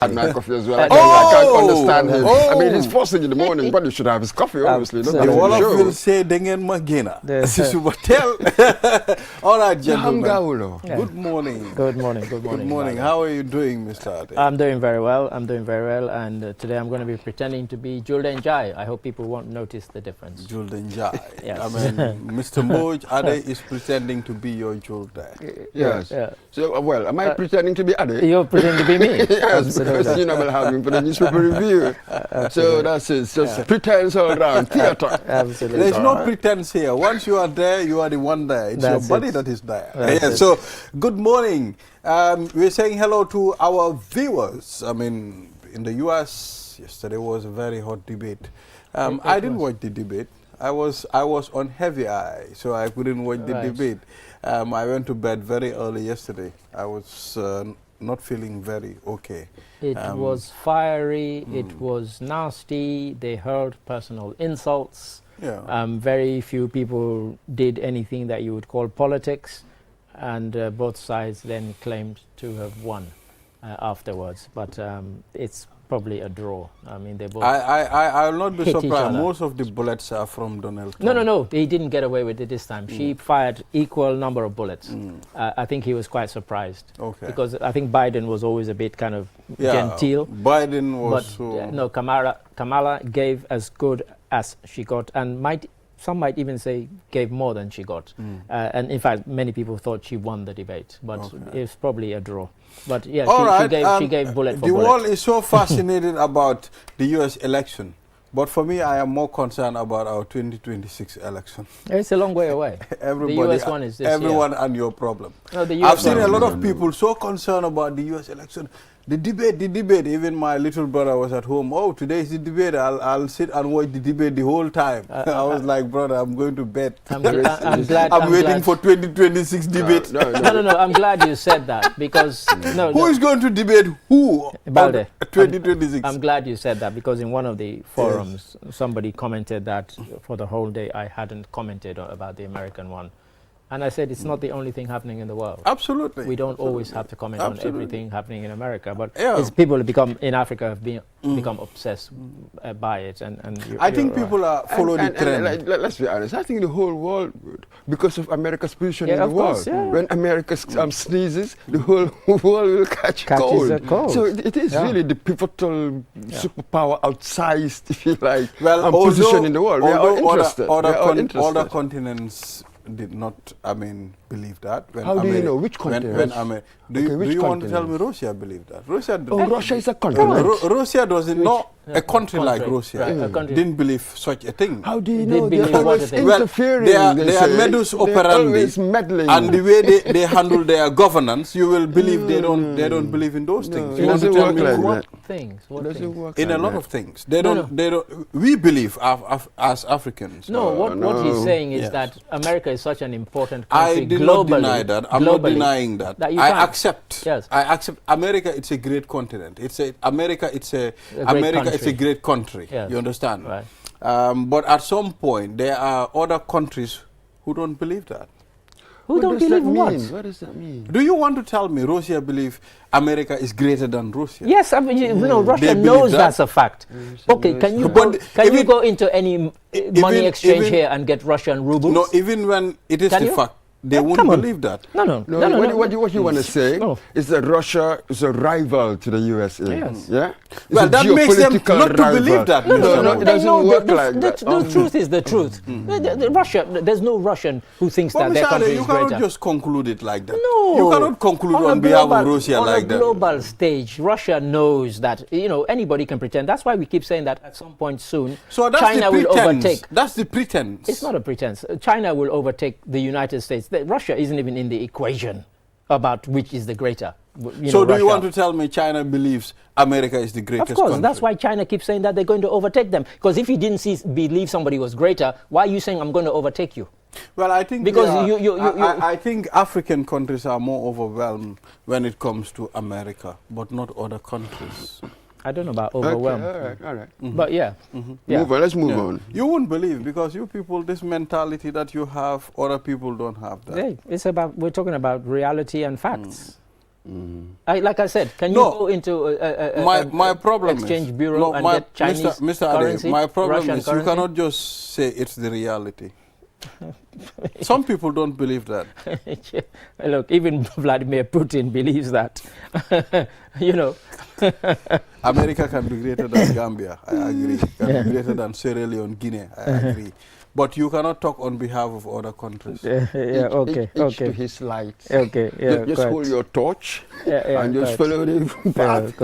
Had my coffee as well. I can't understand him. I mean, he's first thing in the morning, but he should have his coffee, obviously. The one of will say, Dingen Magena. All right, gentlemen. Yeah. Good morning. Good morning. Good morning. Good morning. How are you doing, Mr. Ade? I'm doing very well. And today I'm going to be pretending to be Julden Jai. I hope people won't notice the difference. Julden Jai. Yes. I mean, Mr. Moj Ade is pretending to be your Julden. Yes. Yeah. So, well, am I pretending to be Ade? You're pretending to be me. Yes, because you know we'll have him for the newspaper review. So that's it. Just pretense all around. Theater. Absolutely. There's no pretense here. Once you are there, you are the one there. It's your body that is there. Yeah, so, good morning. We're saying hello to our viewers. I mean, in the U.S., yesterday was a very hot debate. I didn't watch the debate. I was on heavy eye, so I couldn't watch the debate. I went to bed very early yesterday. I was not feeling very okay. It was fiery, it was nasty, they hurled personal insults. Yeah. Very few people did anything that you would call politics, and both sides then claimed to have won afterwards. But it's probably a draw. I mean, they both I will not be surprised. Most of the bullets are from Donald Trump. No. He didn't get away with it this time. She fired equal number of bullets. I think he was quite surprised. Okay. Because I think Biden was always a bit kind of genteel. Biden was but, no, Kamala gave as good as she got, and some might even say gave more than she got. And in fact, many people thought she won the debate, but it's probably a draw. But yeah, she gave bullet for bullet. The world is so fascinated about the U.S. election, but for me, I am more concerned about our 2026 election. It's a long way away. Everybody, the U.S. one is this everyone year. and your problem. No, the US I've seen a lot of people so concerned about the U.S. election. The debate, even my little brother was at home. Oh, today is the debate. I'll sit and watch the debate the whole time. I was like, brother, I'm going to bed. I'm glad. I'm waiting for 2026 debate. No, I'm glad you said that because who is going to debate who? Balde. 2026. I'm glad you said that because in one of the forums, somebody commented that for the whole day I hadn't commented about the American one. And I said it's not the only thing happening in the world. Absolutely. We don't always have to comment on everything happening in America, but people in Africa have become obsessed by it. And I think people are following the trend. Let's be honest. I think the whole world would, because of America's position in the world. When America sneezes, the whole world will catch cold. So it is really the pivotal superpower outsized, if you like, position in the world. We are interested. Other continents did not, believe that. How do you know? Which continent? Do you want to tell me Russia believed that? Russia is a continent. Russia doesn't know a country like Russia didn't believe such a thing. How do you know? They're always interfering. They are modus operandi, and the way they handle their governance, you will believe they don't believe in those things. It doesn't work like that. Things? In a lot of things, they don't. We believe as Africans. No, what he's saying is that America is such an important country. I did not deny that. I'm not denying that. I accept. Yes. I accept. America, it's a great continent. It's a great country. Yes. You understand? Right. But at some point, there are other countries who don't believe that. Who don't believe what? What does that mean? Do you want to tell me Russia believes America is greater than Russia? Yes, Russia knows that's a fact. Okay, can you go into any money exchange here and get Russian rubles? No, even when it is the fact. They won't believe that. No. What you want to say is that Russia is a rival to the USA. Yes. Yeah? Well, that makes them not to believe that. No, it doesn't work like that. The truth is the truth. Russia, there's no Russian who thinks that their country is greater. You cannot just conclude it like that. No. You cannot conclude on behalf of Russia like that. On a global stage, Russia knows that anybody can pretend. That's why we keep saying that at some point soon, China will overtake. That's the pretense. It's not a pretense. China will overtake the United States. Russia isn't even in the equation about which is the greater. So do you want to tell me China believes America is the greatest country? Of course, that's why China keeps saying that they're going to overtake them. Because if you didn't believe somebody was greater, why are you saying I'm going to overtake you? Well, I think I think African countries are more overwhelmed when it comes to America, but not other countries. I don't know about overwhelmed. Okay, all right. But yeah. Let's move on. You won't believe, because you people, this mentality that you have, other people don't have that. Yeah, we're talking about reality and facts. Like I said, can you go into my problem exchange bureau and get Chinese currency? My problem Russian is currency? you cannot just say it's the reality. Some people don't believe that. Look, even Vladimir Putin believes that. You know. America can be greater than Gambia, I agree. Can be greater than Sierra Leone, Guinea, I agree. But you cannot talk on behalf of other countries. Each to his light. Just hold your torch and just follow the path.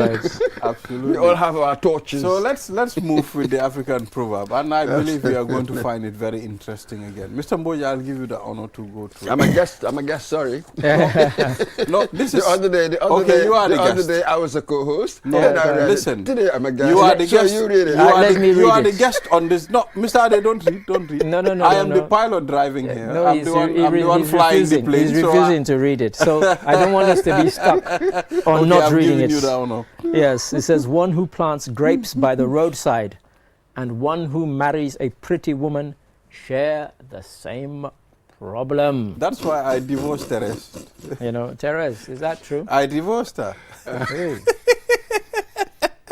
Absolutely. We all have our torches. So let's move with the African proverb, and I believe we are going to find it very interesting again. Mr. Mboja, I'll give you the honor to go through. I'm a guest. Sorry. No, this is the other day I was a co-host. No, listen. Today I'm a guest. You are the guest. So you read it. You are the guest on this. No, Mr. Ade, don't read. No. I am the pilot driving here. No, I'm the one flying the plane. He's refusing to read it. So I don't want us to be stuck on not reading it. You the honor. Yes, it says, one who plants grapes by the roadside and one who marries a pretty woman share the same problem. That's why I divorced Therese. You know, Therese, is that true? I divorced her.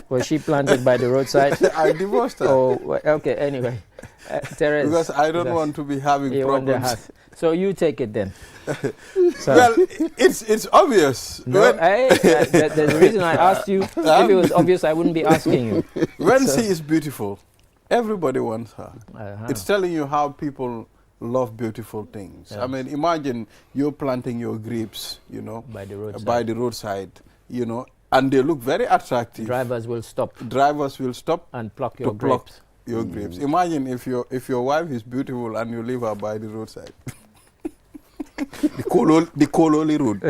Was she planted by the roadside? I divorced her. Oh, okay, anyway. Therese. Because I don't want to be having problems. So you take it then. So. Well, it's obvious. No, there's a reason I asked you. If it was obvious, I wouldn't be asking you. When she is beautiful, everybody wants her. It's telling you how people love beautiful things. Yes. I mean, imagine you're planting your grapes, you know, by the roadside, you know, and they look very attractive. Drivers will stop and pluck your grapes. Grapes. Imagine if your wife is beautiful and you leave her by the roadside. the Kololi road.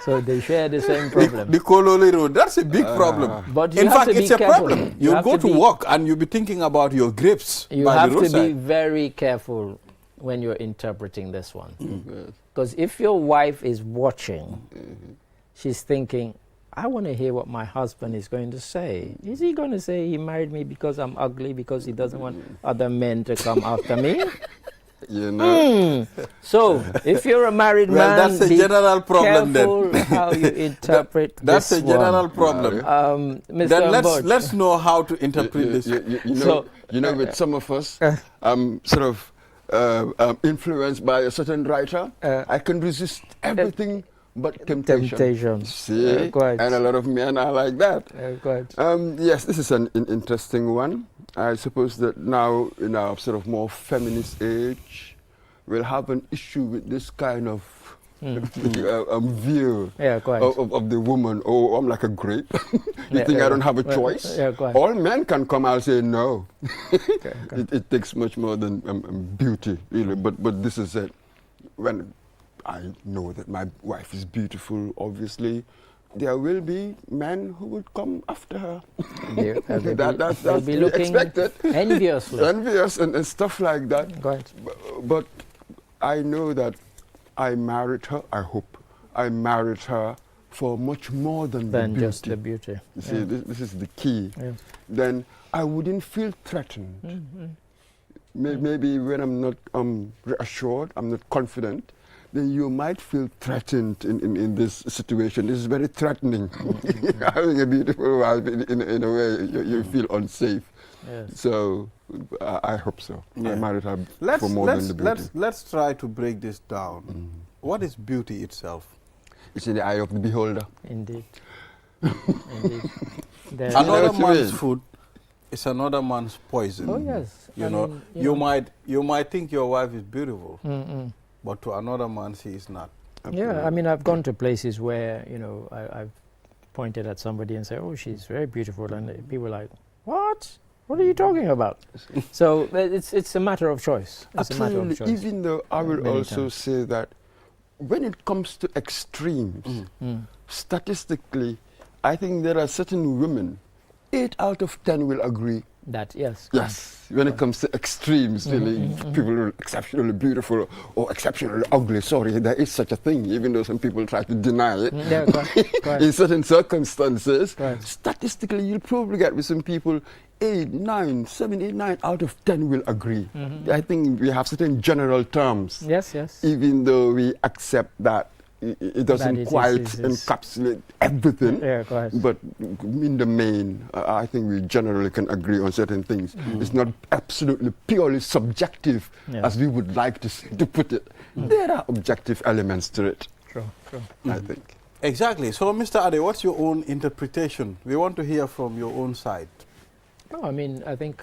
So they share the same problem. The Kololi road, that's a big problem. But in fact, it's a problem. You go to work and you be thinking about your grapes by the roadside. You have to be very careful when you're interpreting this one. Because if your wife is watching, she's thinking, I want to hear what my husband is going to say. Is he going to say he married me because I'm ugly, because he doesn't want other men to come after me? You know. So, if you're a married man, that's a general problem careful how you interpret that's this a general problem. Mr. Then let's know how to interpret this. You know, with some of us, sort of influenced by a certain writer, I can resist everything but temptation. See? Quite. And a lot of men are like that. Quite. Yes, this is an interesting one. I suppose that now, in our sort of more feminist age, we'll have an issue with this kind of view of the woman. Oh, I'm like a grape. You think I don't have a choice? All men can come out and say no. It takes much more than beauty, really. But this is it. When I know that my wife is beautiful, obviously, there will be men who would come after her. That's to be expected. Enviously. Envious and stuff like that. But I know that I married her, I hope, I married her for much more than the beauty. Just the beauty. You see, this is the key. Then I wouldn't feel threatened. Maybe when I'm not reassured, I'm not confident, then you might feel threatened in this situation. This is very threatening. Having a beautiful wife, in a way, you feel unsafe. So I hope so. I married her for more than the beauty. Let's try to break this down. What is beauty itself? It's in the eye of the beholder. Indeed. Another man's food is another man's poison. Oh yes. You might think your wife is beautiful. But to another man, she is not. Yeah, I mean, I've gone to places where, I've pointed at somebody and said, oh, she's very beautiful. And people are like, what? What are you talking about? So it's a matter of choice. It's Absolutely. A matter of choice. Even though I will also say that when it comes to extremes, statistically, I think there are certain women, 8 out of 10 will agree. That, yes. Yes, when it comes to extremes, really, people are exceptionally beautiful or exceptionally ugly. Sorry, there is such a thing, even though some people try to deny it. Quite. In certain circumstances, statistically, you'll probably get with some people 7, 8, 9 out of 10 will agree. I think we have certain general terms. Yes, yes. Even though we accept that it doesn't quite encapsulate everything, but in the main, I think we generally can agree on certain things. It's not absolutely purely subjective as we would like to put it. There are objective elements to it. True. I think. Exactly. So, Mr. Ade, what's your own interpretation? We want to hear from your own side. No, I mean, I think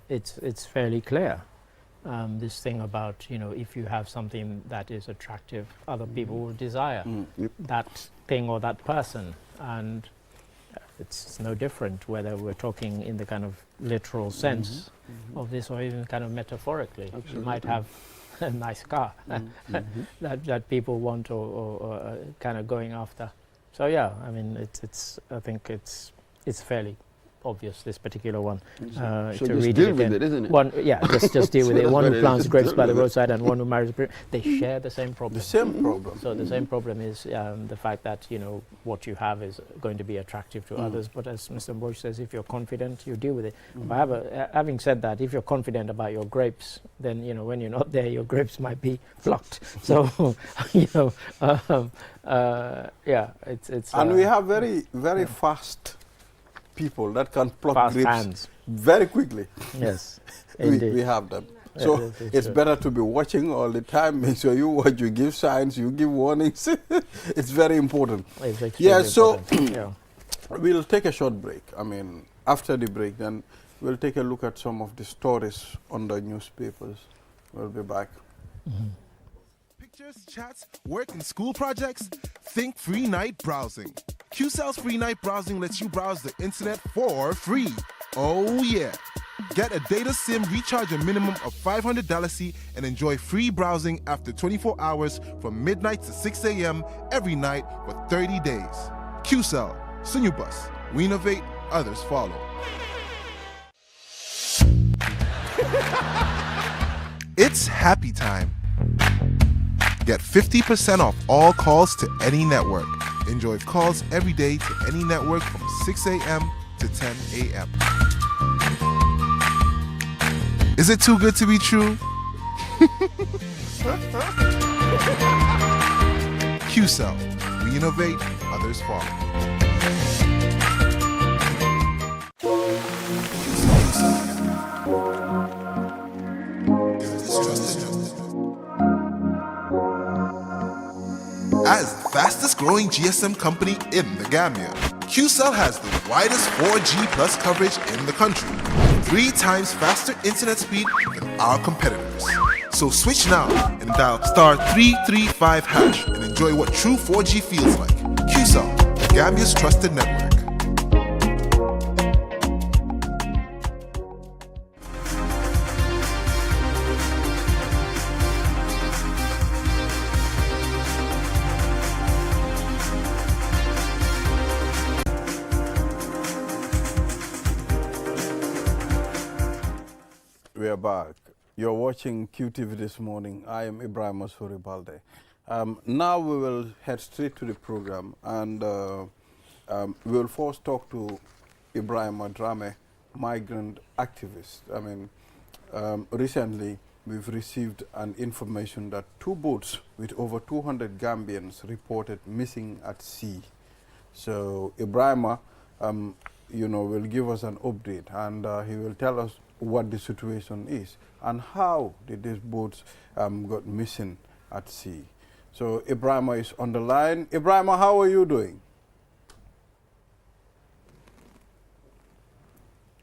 it's fairly clear. This thing about, if you have something that is attractive, other people will desire that thing or that person. And it's no different whether we're talking in the kind of literal sense of this or even kind of metaphorically. Absolutely. You might have a nice car that people want or kind of going after. So yeah, I mean, I think it's fairly obvious, this particular one. So to just read deal with it, isn't it? One, just deal with it. One who plants grapes by the roadside and one who marries a priest, they share the same problem. The same problem. So the same problem is the fact that, what you have is going to be attractive to others. But as Mr. Bosch says, if you're confident, you deal with it. But having said that, if you're confident about your grapes, then, when you're not there, your grapes might be plucked. So, it's... And we have very, very fast people that can pluck fast grapes hands very quickly. Yes, we have them. So it's better to be watching all the time. Make sure you watch, you give signs, you give warnings. It's very important. It's important. So we'll take a short break. I mean, after the break, then we'll take a look at some of the stories on the newspapers. We'll be back. Pictures, chats, work, and school projects? Think free night browsing. QCell's free night browsing lets you browse the internet for free. Oh yeah. Get a data SIM, recharge a minimum of $500 and enjoy free browsing after 24 hours from midnight to 6 a.m. every night for 30 days. QCell, Sunubus. We innovate, others follow. It's happy time. Get 50% off all calls to any network. Enjoy calls every day to any network from 6 a.m. to 10 a.m. Is it too good to be true? QCell. We innovate, others follow. As the fastest growing GSM company in the Gambia, QCell has the widest 4G plus coverage in the country, 3 times faster internet speed than our competitors. So switch now and dial *335# and enjoy what true 4G feels like. QCell, Gambia's trusted network. We are back. You're watching QTV this morning. I am Ibrahim Osuri Balde. Now we will head straight to the program, and we will first talk to Ibrahim Adrame, migrant activist. I mean, recently we've received an information that 2 boats with over 200 Gambians reported missing at sea. So Ibrahim, will give us an update, and he will tell us what the situation is and how did these boats got missing at sea. So Ibrahim is on the line. Ibrahim, how are you doing?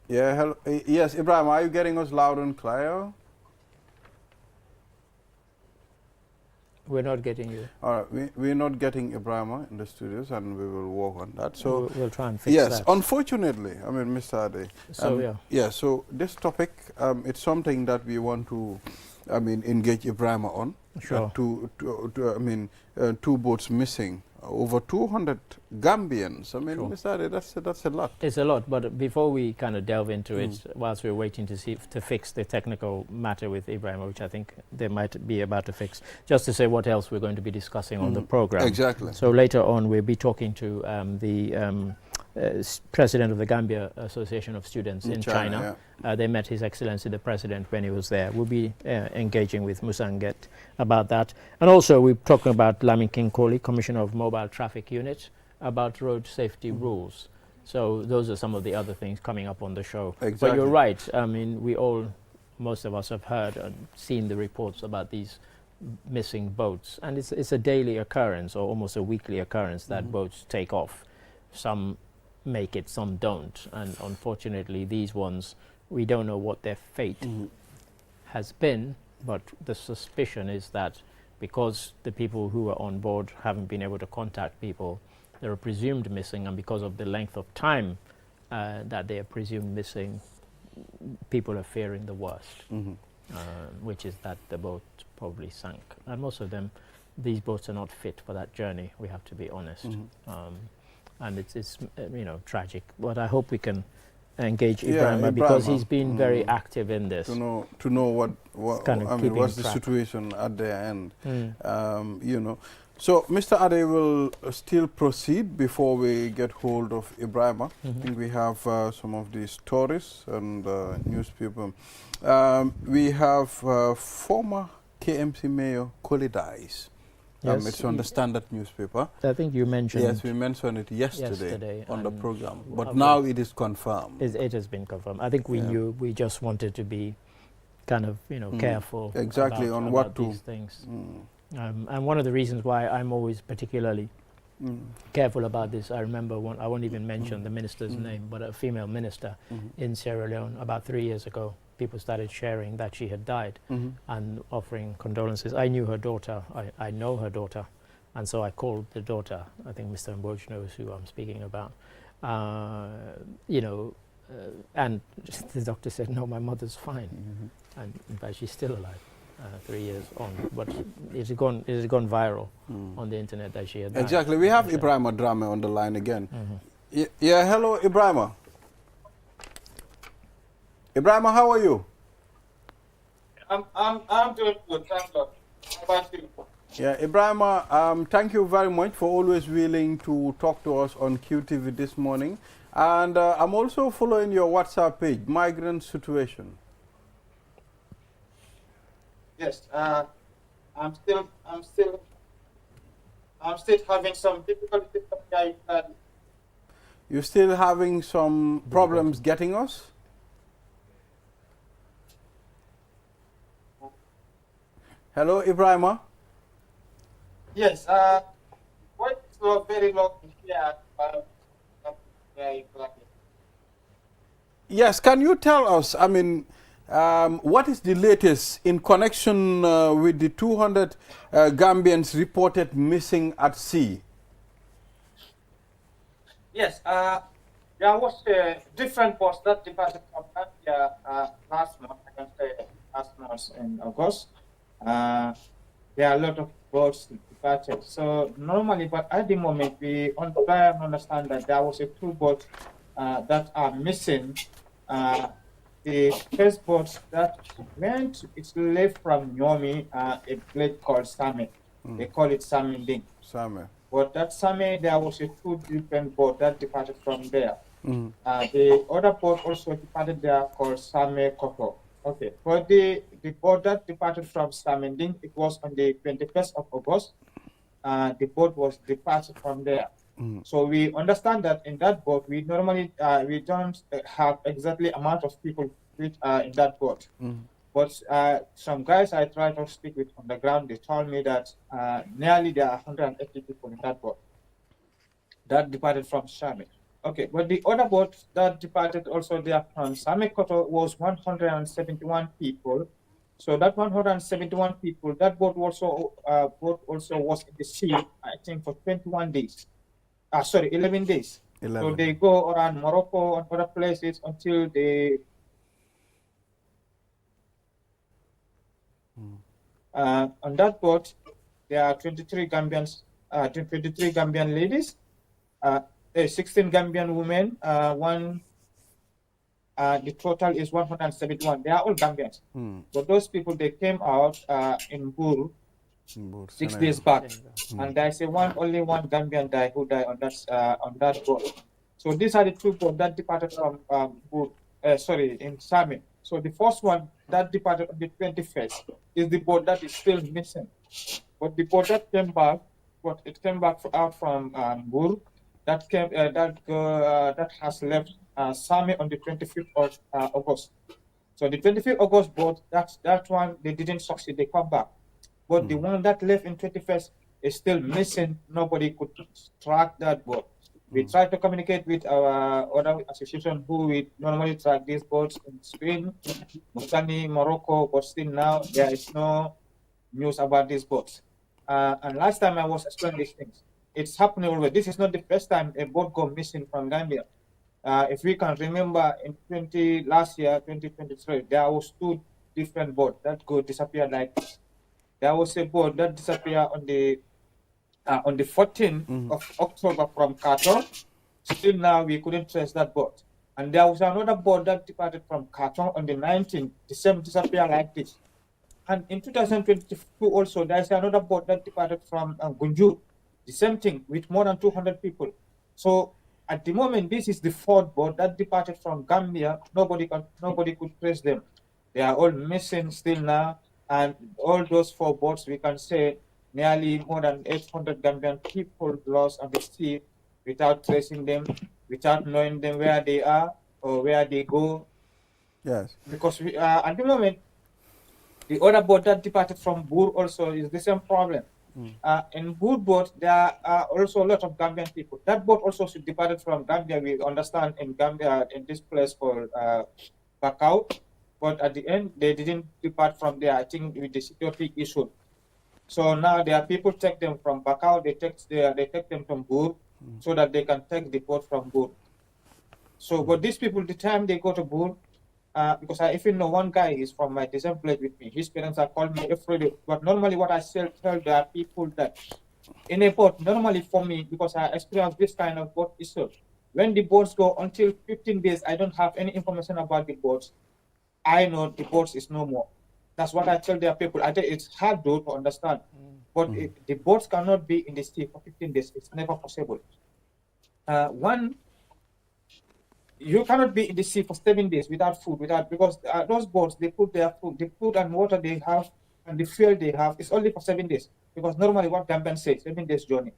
Yeah, hello. Yes, Ibrahim, are you getting us loud and clear? We're not getting you. All right, we're not getting Ibrahim in the studios, and we will work on that. So we'll try and fix that. Yes, unfortunately, I mean, Mr. Ade. So so this topic, it's something that we want to, engage Ibrahim on. Sure. 2 boats missing, over 200 Gambians. I mean, Sure. Mr. Ade, that's a lot. It's a lot, but before we kind of delve into it, whilst we're waiting to fix the technical matter with Ibrahim, which I think they might be about to fix, just to say what else we're going to be discussing on the program. Exactly. So later on, we'll be talking to president of the Gambia Association of Students in China. Yeah. They met His Excellency the President when he was there. We'll be engaging with Musanget about that. And also we're talking about Lamin King Kohli, Commissioner of Mobile Traffic Unit, about road safety rules. So those are some of the other things coming up on the show. Exactly. But you're right. I mean, most of us have heard and seen the reports about these missing boats. And it's a daily occurrence, or almost a weekly occurrence, that boats take off. Some make it, some don't. And unfortunately, these ones, we don't know what their fate has been, but the suspicion is that because the people who are on board haven't been able to contact people, they are presumed missing, and because of the length of time that they are presumed missing, people are fearing the worst, which is that the boat probably sank. And most of them, these boats are not fit for that journey, we have to be honest. And it's tragic. But I hope we can engage Ibrahima, because he's been very active in this. To know what kind of what's the situation at their end. So Mr. Ade will still proceed before we get hold of Ibrahima. I think we have some of the stories and newspaper. We have former KMC Mayor Kohli dies. It's on the Standard newspaper. I think you mentioned. Yes, we mentioned it yesterday on the program. But now it is confirmed. It has been confirmed. I think we knew. We just wanted to be kind of careful. Exactly about, on what to these things. And one of the reasons why I'm always particularly careful about this, I remember I won't even mention the minister's name, but a female minister in Sierra Leone about 3 years ago, people started sharing that she had died and offering condolences. I knew her daughter. I know her daughter. And so I called the daughter. I think Mr. Mboj knows who I'm speaking about. And the doctor said, no, my mother's fine. And in fact, she's still alive. 3 years on, but it's gone viral on the internet that she had died. Exactly. We have Ibrahima Drame on the line again. Yeah, hello, Ibrahima. Ibrahima, how are you? I'm doing good, thank God. How about you? Yeah, Ibrahima, thank you very much for always willing to talk to us on QTV this morning. And I'm also following your WhatsApp page, Migrant Situation. Yes, I'm still having some difficulties. You're still having some problems getting us? Hello, Ibrahima? Yes, what is very long here? Yes, can you tell us, I mean, what is the latest in connection with the 200 Gambians reported missing at sea? Yes, there was a different boats that departed from Gambia last month, I can say last month in August. There are a lot of boats departed. So normally, but at the moment, we understand that there was a 2 boats that are missing. The first boat that it's left from Nyomi, a place called Same. They call it Saminding. Same. But that Same, there was a 2 different boats that departed from there. The other boat also departed there called Same Koto. Okay, but the boat that departed from Saminding, it was on the 21st of August. The boat was departed from there. So we understand that in that boat, we normally we don't have exactly amount of people which are in that boat. But some guys I tried to speak with on the ground, they told me that nearly there are 180 people in that boat that departed from Same. Okay, but the other boat that departed also there from Same Koto was 171 people. So that 171 people, that boat also was in the sea, I think, for 21 days. 11 days. 11. So they go around Morocco and other places until they on that boat there are 23 Gambians, 23 Gambian ladies, 16 Gambian women, the total is 171. They are all Gambians. But those people, they came out in Buru 6 days back. And there's only one Gambian who died on that boat. So these are the two boats that departed from in Sami. So the first one that departed on the 21st is the boat that is still missing. But the boat that came back, out from Bur, that has left Sami on the 25th of August. So the 25th August boat, that one they didn't succeed. They come back, but the one that left in 21st is still missing. Nobody could track that boat. We tried to communicate with our other association who we normally track these boats in Spain, Mauritania, Morocco, but still now there is no news about these boats. And last time I was explaining these things, it's happening already. This is not the first time a boat go missing from Gambia. If we can remember, in last year, 2023, there was two different boats that go disappear like this. There was a boat that disappeared on the 14th of October from Khartoum. Still now we couldn't trace that boat. And there was another boat that departed from Khartoum on the 19th, the same disappear like this. And in 2022 also, there's another boat that departed from Gunjur, the same thing with more than 200 people. So at the moment, this is the fourth boat that departed from Gambia. Nobody could trace them. They are all missing still now. And all those four boats, we can say nearly more than 800 Gambian people lost on the sea without tracing them, without knowing them where they are or where they go. Yes. Because at the moment, the other boat that departed from Bur also is the same problem. In Bur boat, there are also a lot of Gambian people. That boat also departed from Gambia, we understand, in Gambia, in this place called Bakau. But at the end, they didn't depart from there, I think, with the security issue. So now there are people take them from Bakau, they take them from Bur, so that they can take the boat from Bur. So, but these people, the time they go to Bur, because I even know one guy is from my same place with me. His parents are calling me every day. But normally what I tell the people that in a boat, normally for me, because I experienced this kind of boat issue, when the boats go until 15 days, I don't have any information about the boats. I know the boats is no more. That's what I tell their people. I think it's hard though to understand. But the boats cannot be in the sea for 15 days. It's never possible. You cannot be in the sea for 7 days without food, because those boats, they put their food, the food and water they have and the fuel they have is only for 7 days. Because normally what Gambian says, 7 days journey.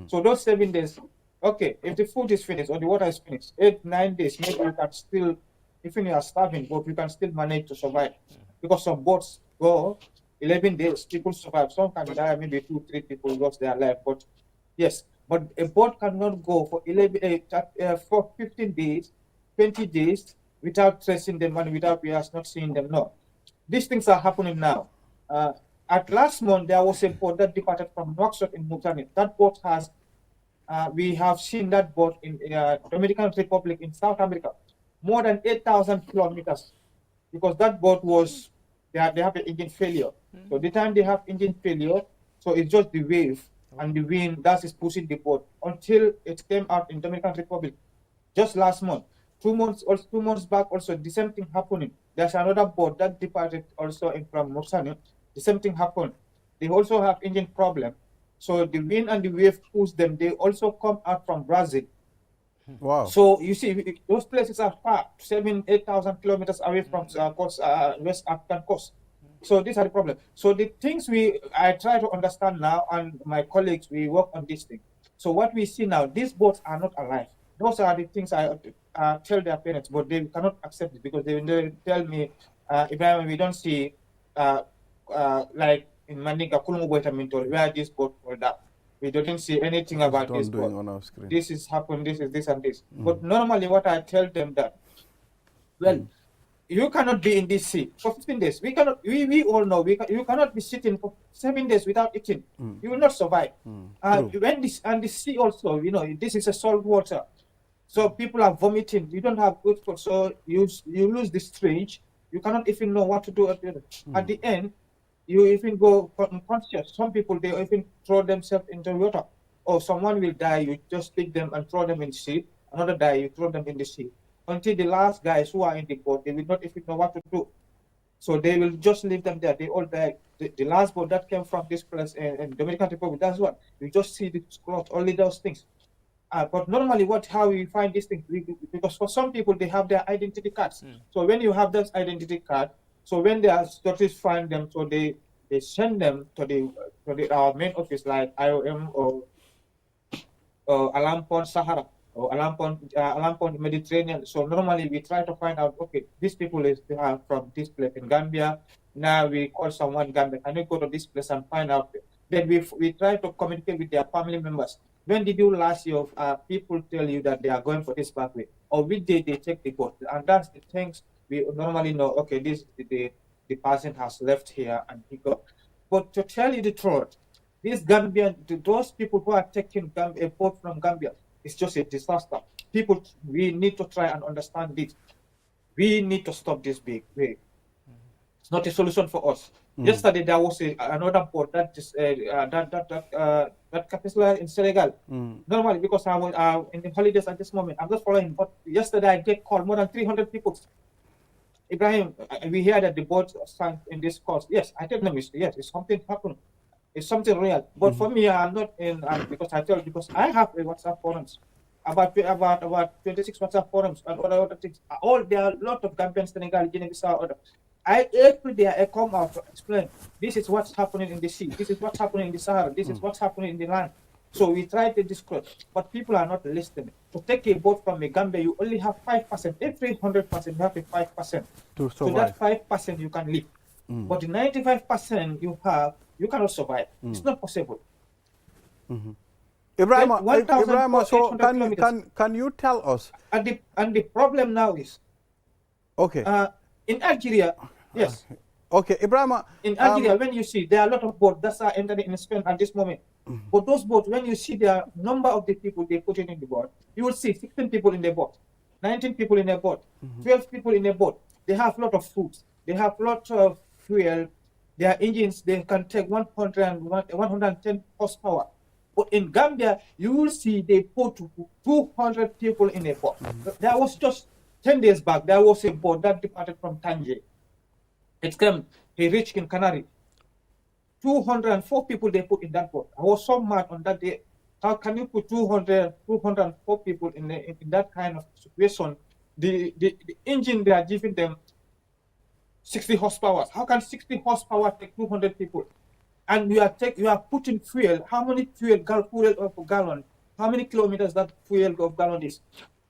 So those 7 days, okay, if the food is finished or the water is finished, 8-9 days, maybe you can still, even you are starving, but you can still manage to survive. Because some boats go 11 days, people survive. Some can die, maybe 2-3 people lost their life. But yes, but a boat cannot go for 15 days, 20 days without tracing them and without us not seeing them. No, these things are happening now. At last month, there was a boat that departed from Nouakchott in Mauritania. That boat has, we have seen that boat in Dominican Republic in South America, more than 8,000 kilometers, because that boat was, they have an engine failure. So the time they have engine failure, so it's just the wave and the wind that is pushing the boat until it came out in Dominican Republic just last month. 2 months back also, the same thing happening. There's another boat that departed also from Mauritania. The same thing happened. They also have engine problem. So the wind and the wave push them. They also come out from Brazil. Wow. So you see, those places are far, 7,000-8,000 kilometers away from West African coast. So these are the problems. So the things I try to understand now, and my colleagues, we work on this thing. So what we see now, these boats are not alive. Those are the things I tell their parents, but they cannot accept it because they tell me, Ibrahim, we don't see, like in Mandinka, where this boat pulled up. We didn't see anything about this boat. On our screen. This is happened, this is this and this. But normally what I tell them that, well, you cannot be in this sea for 15 days. We all know, you cannot be sitting for 7 days without eating. You will not survive. When the sea also, this is a salt water. So people are vomiting. You don't have good food. So you lose the strength. You cannot even know what to do at the end. You even go unconscious. Some people, they even throw themselves into water. Or someone will die, you just pick them and throw them in the sea. Another die, you throw them in the sea. Until the last guys who are in the boat, they will not even know what to do. So they will just leave them there. They all die. The last boat that came from this place in Dominican Republic, that's what. You just see the cloth, only those things. But normally, how we find these things, because for some people they have their identity cards. So when you have that identity card, so when the authorities find them, so they send them to our main office like IOM or Alarm Point Sahara or Alarm Point Mediterranean. So normally we try to find out, okay, these people are from this place in Gambia. Now we call someone Gambia, can you go to this place and find out? Then we try to communicate with their family members. When did you last year people tell you that they are going for this pathway? Or which day they take the boat? And that's the things we normally know, okay, this the person has left here and he got. But to tell you the truth, these Gambian, those people who are taking a boat from Gambia, it's just a disaster. People, we need to try and understand this. We need to stop this big way. It's not a solution for us. Yesterday there was another boat that capitalized in Senegal. Normally, because I was in the holidays at this moment, I'm just following. But yesterday I get called more than 300 people. Ibrahim, we hear that the boat sank in this coast. Yes, I tell them it's something happened. It's something real. But for me, I'm not in because I have a WhatsApp forums about 26 WhatsApp forums and other things. There are a lot of Gambian, Senegal, Guinea-Bissau, other. Every day I come out to explain this is what's happening in the sea, this is what's happening in the Sahara, this is what's happening in the land. So we try to discuss, but people are not listening. To take a boat from a Gambia, you only have 5%. Every 100%, you have a 5%. So that 5% you can live. But the 95% you have, you cannot survive. It's not possible. Ibrahim, so can you tell us? And the problem now is, in Algeria, yes. Okay, Ibrahim. In Algeria, when you see there are a lot of boats that are entering in Spain at this moment. But those boats, when you see the number of the people they put in the boat, you will see 16 people in the boat, 19 people in a boat, 12 people in a boat. They have a lot of food. They have a lot of fuel. Their engines, they can take 110 horsepower. But in Gambia, you will see they put 200 people in a boat. There was just 10 days back, there was a boat that departed from Tangier. It came, he reached in Canary. 204 people they put in that boat. I was so mad on that day. How can you put 204 people in that kind of situation? The engine, they are giving them 60 horsepower. How can 60 horsepower take 200 people? And you are putting fuel. How many fuel of gallon? How many kilometers that fuel of gallon is?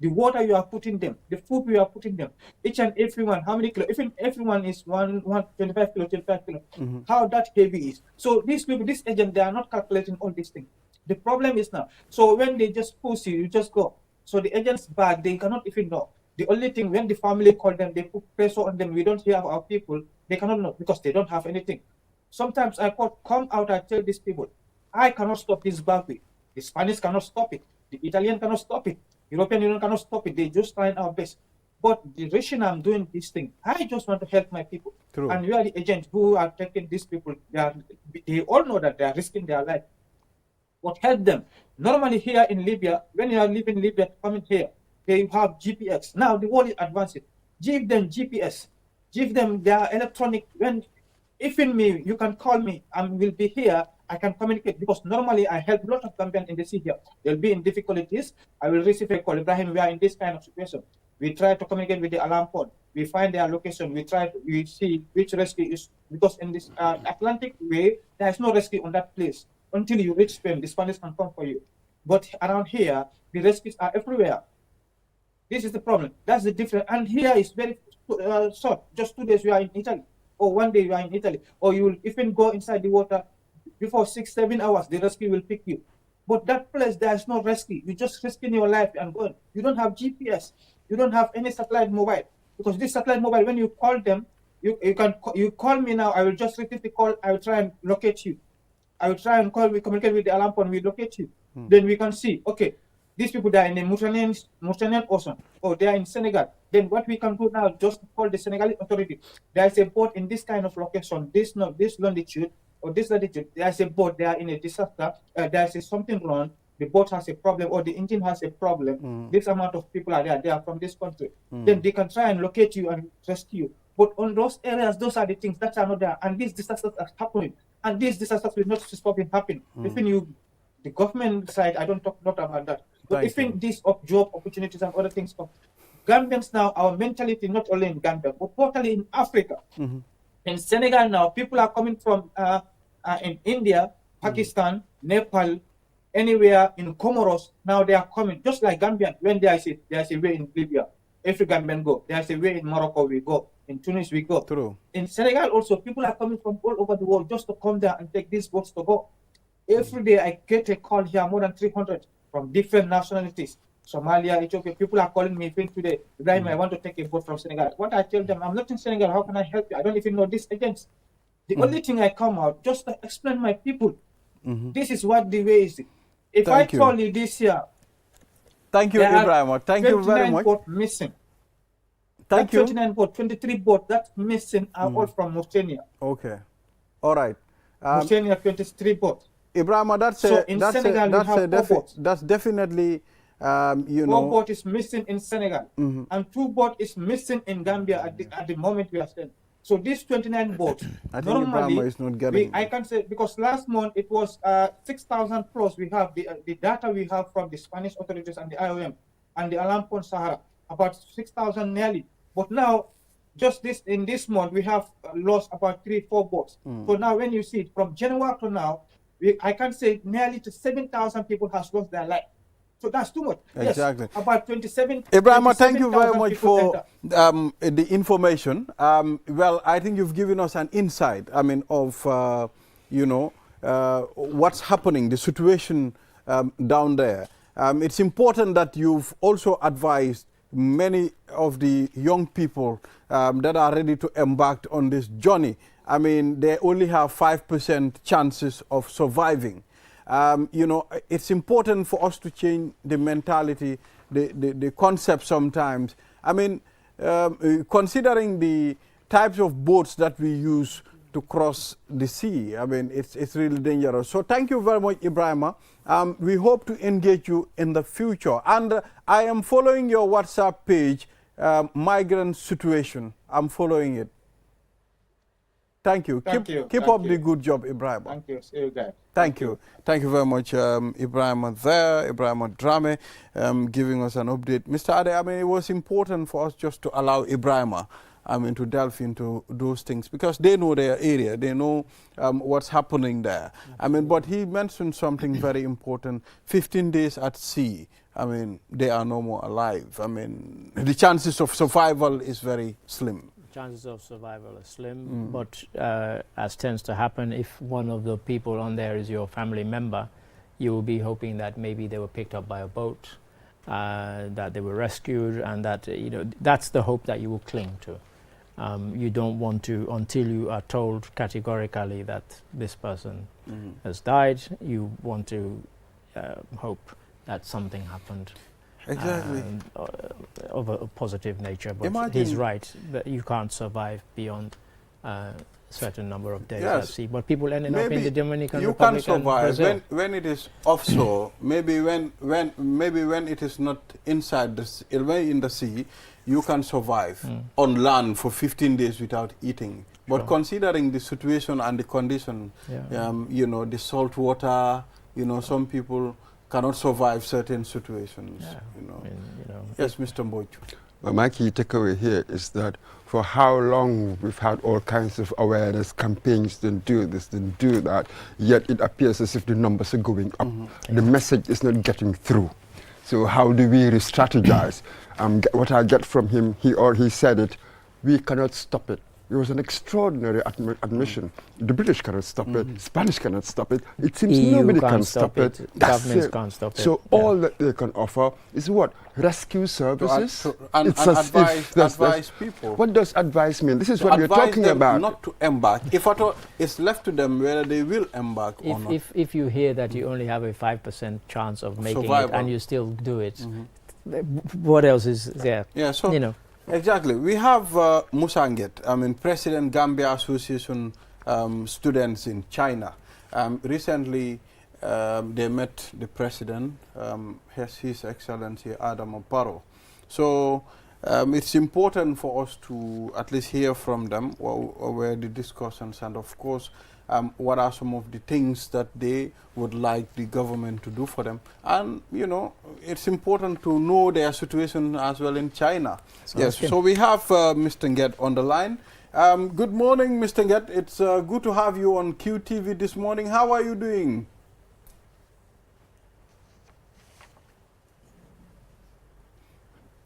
The water you are putting them, the food you are putting them, each and every one, how many kilo? If everyone is 25 kilo, how that heavy is. So these people, this agent, they are not calculating all these things. The problem is now, so when they just push you just go. So the agent's back, they cannot even know. The only thing, when the family call them, they put pressure on them, we don't hear our people, they cannot know because they don't have anything. Sometimes I come out, I tell these people, I cannot stop this bad way. The Spanish cannot stop it. The Italian cannot stop it. European Union cannot stop it. They just trying our best. But the reason I'm doing this thing, I just want to help my people. True. And you are the agents who are taking these people. They all know that they are risking their life. But help them. Normally here in Libya, when you are leaving Libya, coming here, they have GPS. Now the world is advancing. Give them GPS. Give them their electronic. If in me, you can call me. I will be here. I can communicate because normally I help a lot of Gambians in the sea here. They'll be in difficulties. I will receive a call. Ibrahim, we are in this kind of situation. We try to communicate with the alarm pod. We find their location. We see which rescue is, because in this Atlantic way, there is no rescue on that place. Until you reach Spain, the Spanish can come for you. But around here, the rescues are everywhere. This is the problem. That's the difference. And here is very short. Just 2 days you are in Italy. Or 1 day you are in Italy. Or you will even go inside the water. Before 6-7 hours, the rescue will pick you. But that place, there is no rescue. You just risking your life and going. You don't have GPS. You don't have any satellite mobile. Because this satellite mobile, when you call them, you call me now. I will just receive the call. I will try and locate you. I will try and communicate with the alarm phone. We locate you. Then we can see, okay, these people, they are in the Mediterranean Ocean. Or they are in Senegal. Then what we can do now, just call the Senegalese authority. There is a boat in this kind of location, this longitude, or this latitude, there's a boat, they are in a disaster, there's something wrong, the boat has a problem, or the engine has a problem, this amount of people are there, they are from this country. Then they can try and locate you and rescue you. But on those areas, those are the things that are not there, and these disasters are happening, and these disasters will not stop happening. Even the government side, I don't talk not about that, But even these of job opportunities and other things, Gambians now, our mentality, not only in Gambia, but totally in Africa. In Senegal now, people are coming from in India, Pakistan, Nepal, anywhere in Comoros. Now they are coming, just like Gambian. When there's a way in Libya, every Gambian go. There's a way in Morocco, we go. In Tunis, we go. True. In Senegal also, people are coming from all over the world just to come there and take these boats to go. Every day I get a call here, more than 300 from different nationalities. Somalia, Ethiopia, people are calling me today. Ibrahim, I want to take a boat from Senegal. What I tell them, I'm not in Senegal, how can I help you? I don't even know these agents. The only thing I come out, just to explain my people, this is what the way is. If I told you this year, thank you, Ibrahim. Thank you very much. Boat missing. Thank you. 29 boat, 23 boat that's missing are all from Mauritania. Okay, all right. Mauritania 23 boat. Ibrahim, that's definitely you know. 4 boat is missing in Senegal, and 2 boat is missing in Gambia at the moment we are standing. So these 29 boats, normally, is not getting I can say, because last month it was 6,000 plus. We have the data we have from the Spanish authorities and the IOM and the Alam Pond Sahara, about 6,000 nearly. But now, just in this month, we have lost about 3-4 boats. So now when you see it, from January to now, I can say nearly to 7,000 people has lost their life. So that's too much. Exactly. Yes, about 27. Ibrahim, thank you very much for the information. Well, I think you've given us an insight, of, you know, what's happening, the situation down there. It's important that you've also advised many of the young people that are ready to embark on this journey. They only have 5% chances of surviving. You know, it's important for us to change the mentality, the concept sometimes. Considering the types of boats that we use to cross the sea, it's really dangerous. So thank you very much, Ibrahim. We hope to engage you in the future. And I am following your WhatsApp page, Migrant Situation. I'm following it. Thank you. Keep up the good job, Ibrahim. Thank you. See you guys. Thank you. Thank you very much, Ibrahim there, Ibrahim Drame, giving us an update. Mr. Ade, it was important for us just to allow Ibrahim to delve into those things because they know their area, they know what's happening there. But he mentioned something very important, 15 days at sea. They are no more alive. The chances of survival is very slim. Chances of survival are slim, but as tends to happen, if one of the people on there is your family member, you will be hoping that maybe they were picked up by a boat, that they were rescued, and that that's the hope that you will cling to. You don't want to, until you are told categorically that this person has died, you want to hope that something happened. Exactly. Of a positive nature, but Imagine he's right that you can't survive beyond a certain number of days at sea. But people ending up in the Dominican Republic can survive and Brazil. when it is offshore. maybe when it is not inside the sea, in the sea, you can survive on land for 15 days without eating. But considering the situation and the condition, the salt water, some people cannot survive certain situations. Yes, Mr. Mboch. Well, my key takeaway here is that for how long we've had all kinds of awareness campaigns to do this, to do that, yet it appears as if the numbers are going up. The message is not getting through. So how do we re-strategize? What I get from him, he said it, we cannot stop it. It was an extraordinary admission. The British cannot stop it. Spanish cannot stop it. It seems nobody can stop it. Governments can't stop it. So all that they can offer is what? Rescue services? And advise people. What does advise mean? This is what we're talking about. Not to embark. If at all, it's left to them whether they will embark or not. If you hear that you only have a 5% chance of making it and you still do it, what else is there? Yeah, so exactly. We have Musanget, President Gambia Association students in China. Recently, they met the president, His Excellency Adam Barrow. So it's important for us to at least hear from them where the discussions, and of course, what are some of the things that they would like the government to do for them. And, you know, it's important to know their situation as well in China. Yes, so we have Mr. Nget on the line. Good morning, Mr. Nget. It's good to have you on QTV this morning. How are you doing?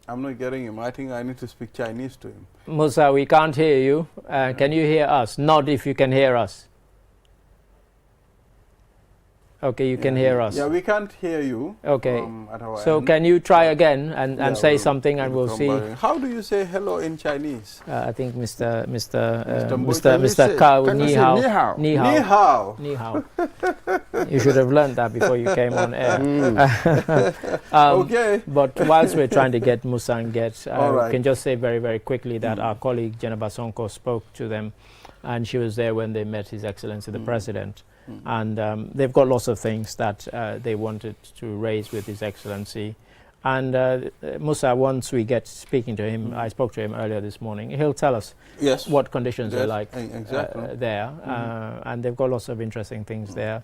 I'm not getting him. I think I need to speak Chinese to him. Musa, we can't hear you. Can you hear us? Nod if you can hear us. Okay, you can hear us. Yeah, we can't hear you. Okay. So can you try again and say something, and we'll see. How do you say hello in Chinese? I think Mr. Kao, ni hao. Ni hao. Ni hao. Ni hao. You should have learned that before you came on air. Okay. But whilst we're trying to get Musa and Get, I can just say very, very quickly that our colleague Jennifer Sonko spoke to them, and she was there when they met His Excellency the President. And they've got lots of things that they wanted to raise with His Excellency. And Musa, once we get speaking to him, I spoke to him earlier this morning, he'll tell us what conditions are like there. And they've got lots of interesting things there.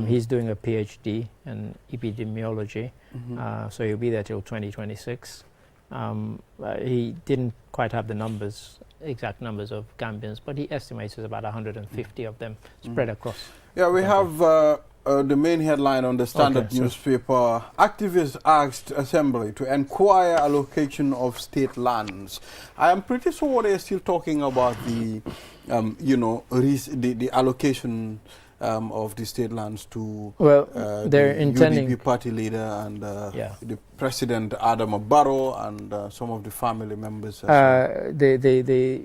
He's doing a PhD in epidemiology, so he'll be there till 2026. He didn't quite have the numbers, exact numbers of Gambians, but he estimates there's about 150 of them spread across. Yeah, we have the main headline on the Standard newspaper. Activists asked Assembly to inquire allocation of state lands. I am pretty sure they're still talking about the, you know, the allocation of the state lands to they're intending UDP party leader and the President Adam Barrow and some of the family members.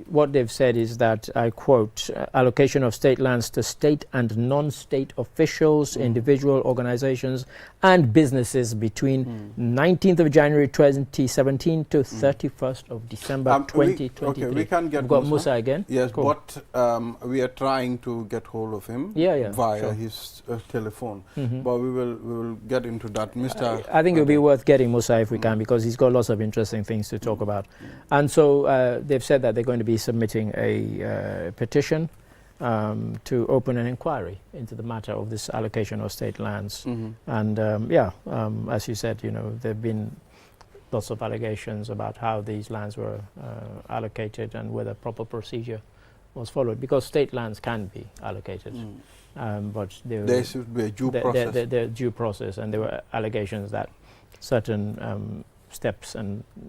What they've said is that, I quote, allocation of state lands to state and non-state officials, individual organizations and businesses between 19th of January 2017 to 31st of December 2023. Okay, we can get Musa again. Yes, cool. But we are trying to get hold of him via his telephone. But we will get into that. I think it will be worth getting Musa if we can, because he's got lots of interesting things to talk about. And so they've said that they're going to be submitting a petition to open an inquiry into the matter of this allocation of state lands. And as you said, you know, there have been lots of allegations about how these lands were allocated and whether proper procedure was followed, because state lands can be allocated. But there should be a due process. The due process, and there were allegations that certain steps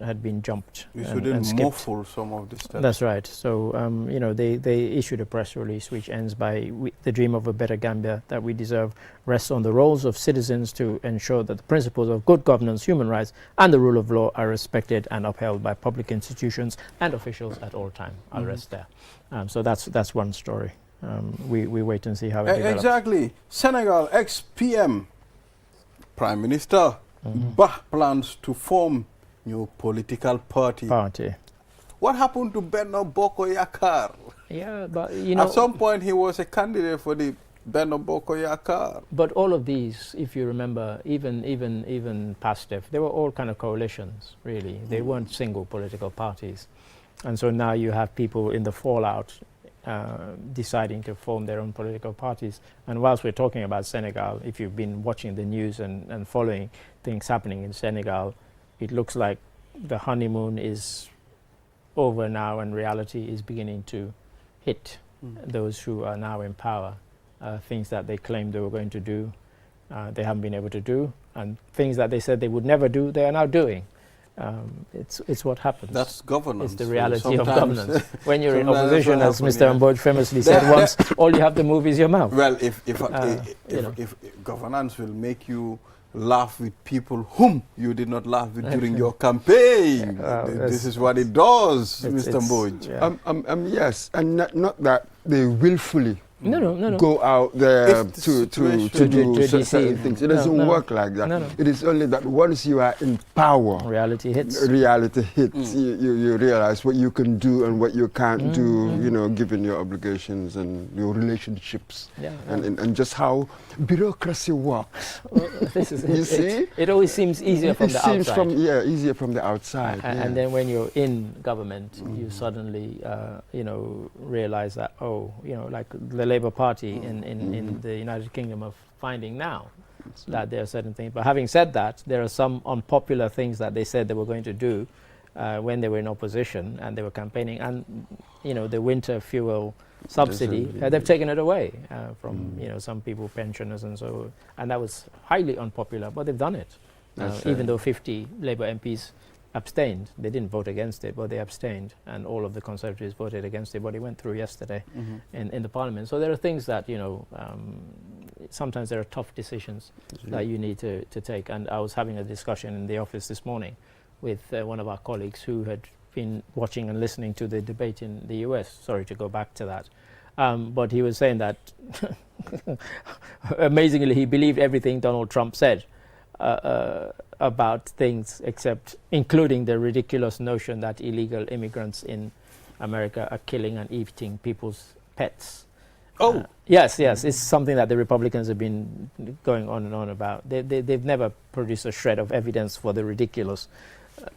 had been jumped. You shouldn't muffle some of the steps. That's right. So you know, they issued a press release which ends by the dream of a better Gambia that we deserve rests on the roles of citizens to ensure that the principles of good governance, human rights and the rule of law are respected and upheld by public institutions and officials at all time. I'll rest there. So that's one story. We wait and see how it develops. Exactly. Senegal ex-PM Prime Minister Bah plans to form new political party. What happened to Benno Boko Yakaar? Yeah, but you know, at some point he was a candidate for the Benno Boko Yakaar. But all of these, if you remember, even past it, they were all kind of coalitions, really. They weren't single political parties. And so now you have people in the fallout deciding to form their own political parties. And whilst we're talking about Senegal, if you've been watching the news and following things happening in Senegal, it looks like the honeymoon is over now and reality is beginning to hit those who are now in power. Things that they claimed they were going to do, they haven't been able to do, and things that they said they would never do, they are now doing. It's what happens. That's governance. It's the reality of governance. When you're in opposition, as Mr. Mboj famously said once, all you have to move is your mouth. Well, if governance will make you laugh with people whom you did not laugh with during your campaign, this is what it does, Mr. Mboj. Yeah. Yes, and not that they willfully No. go out there to do certain things. It doesn't work like that. No. It is only that once you are in power, reality hits. You realize what you can do and what you can't do, you know, given your obligations and your relationships, and just how bureaucracy works. Well, this is you see? It always seems easier from the outside. Easier from the outside. And then when you're in government, you suddenly, realize that, like the Labour Party in the United Kingdom are finding now, that there are certain things. But having said that, there are some unpopular things that they said they were going to do when they were in opposition and they were campaigning. And, you know, the winter fuel subsidy, they've taken it away from, you know, some people, pensioners and so, and that was highly unpopular, but they've done it. Even though 50 Labour MPs abstained. They didn't vote against it, but they abstained, and all of the Conservatives voted against it, but it went through yesterday in the Parliament. So there are things that, you know, sometimes there are tough decisions that you need to take. And I was having a discussion in the office this morning with one of our colleagues who had been watching and listening to the debate in the US. Sorry to go back to that. But he was saying that, amazingly, he believed everything Donald Trump said about things, except including the ridiculous notion that illegal immigrants in America are killing and eating people's pets. Oh! Yes, it's something that the Republicans have been going on and on about. They've never produced a shred of evidence for the ridiculous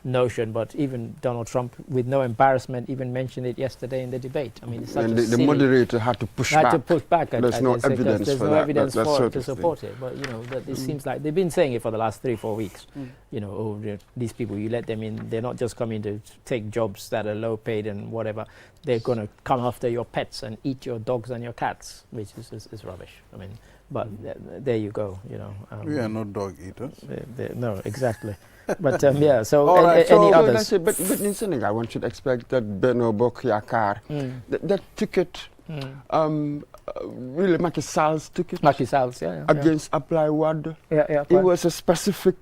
notion, but even Donald Trump, with no embarrassment, even mentioned it yesterday in the debate. I mean, it's such and a the moderator had to push back. There's no evidence there's for no that. evidence that for it to support it. But, you know, that it seems like they've been saying it for the last 3-4 weeks. You know, oh, these people, you let them in, they're not just coming to take jobs that are low paid and whatever. They're going to come after your pets and eat your dogs and your cats, which is rubbish. I mean, but there you go, you know. We are not dog eaters. No, exactly. But yeah, so, right, any others? But in Senegal, one should expect that Benno Bokk Yakaar, that ticket, really Macky Sall's ticket, against Abdoulaye Wade, it was a specific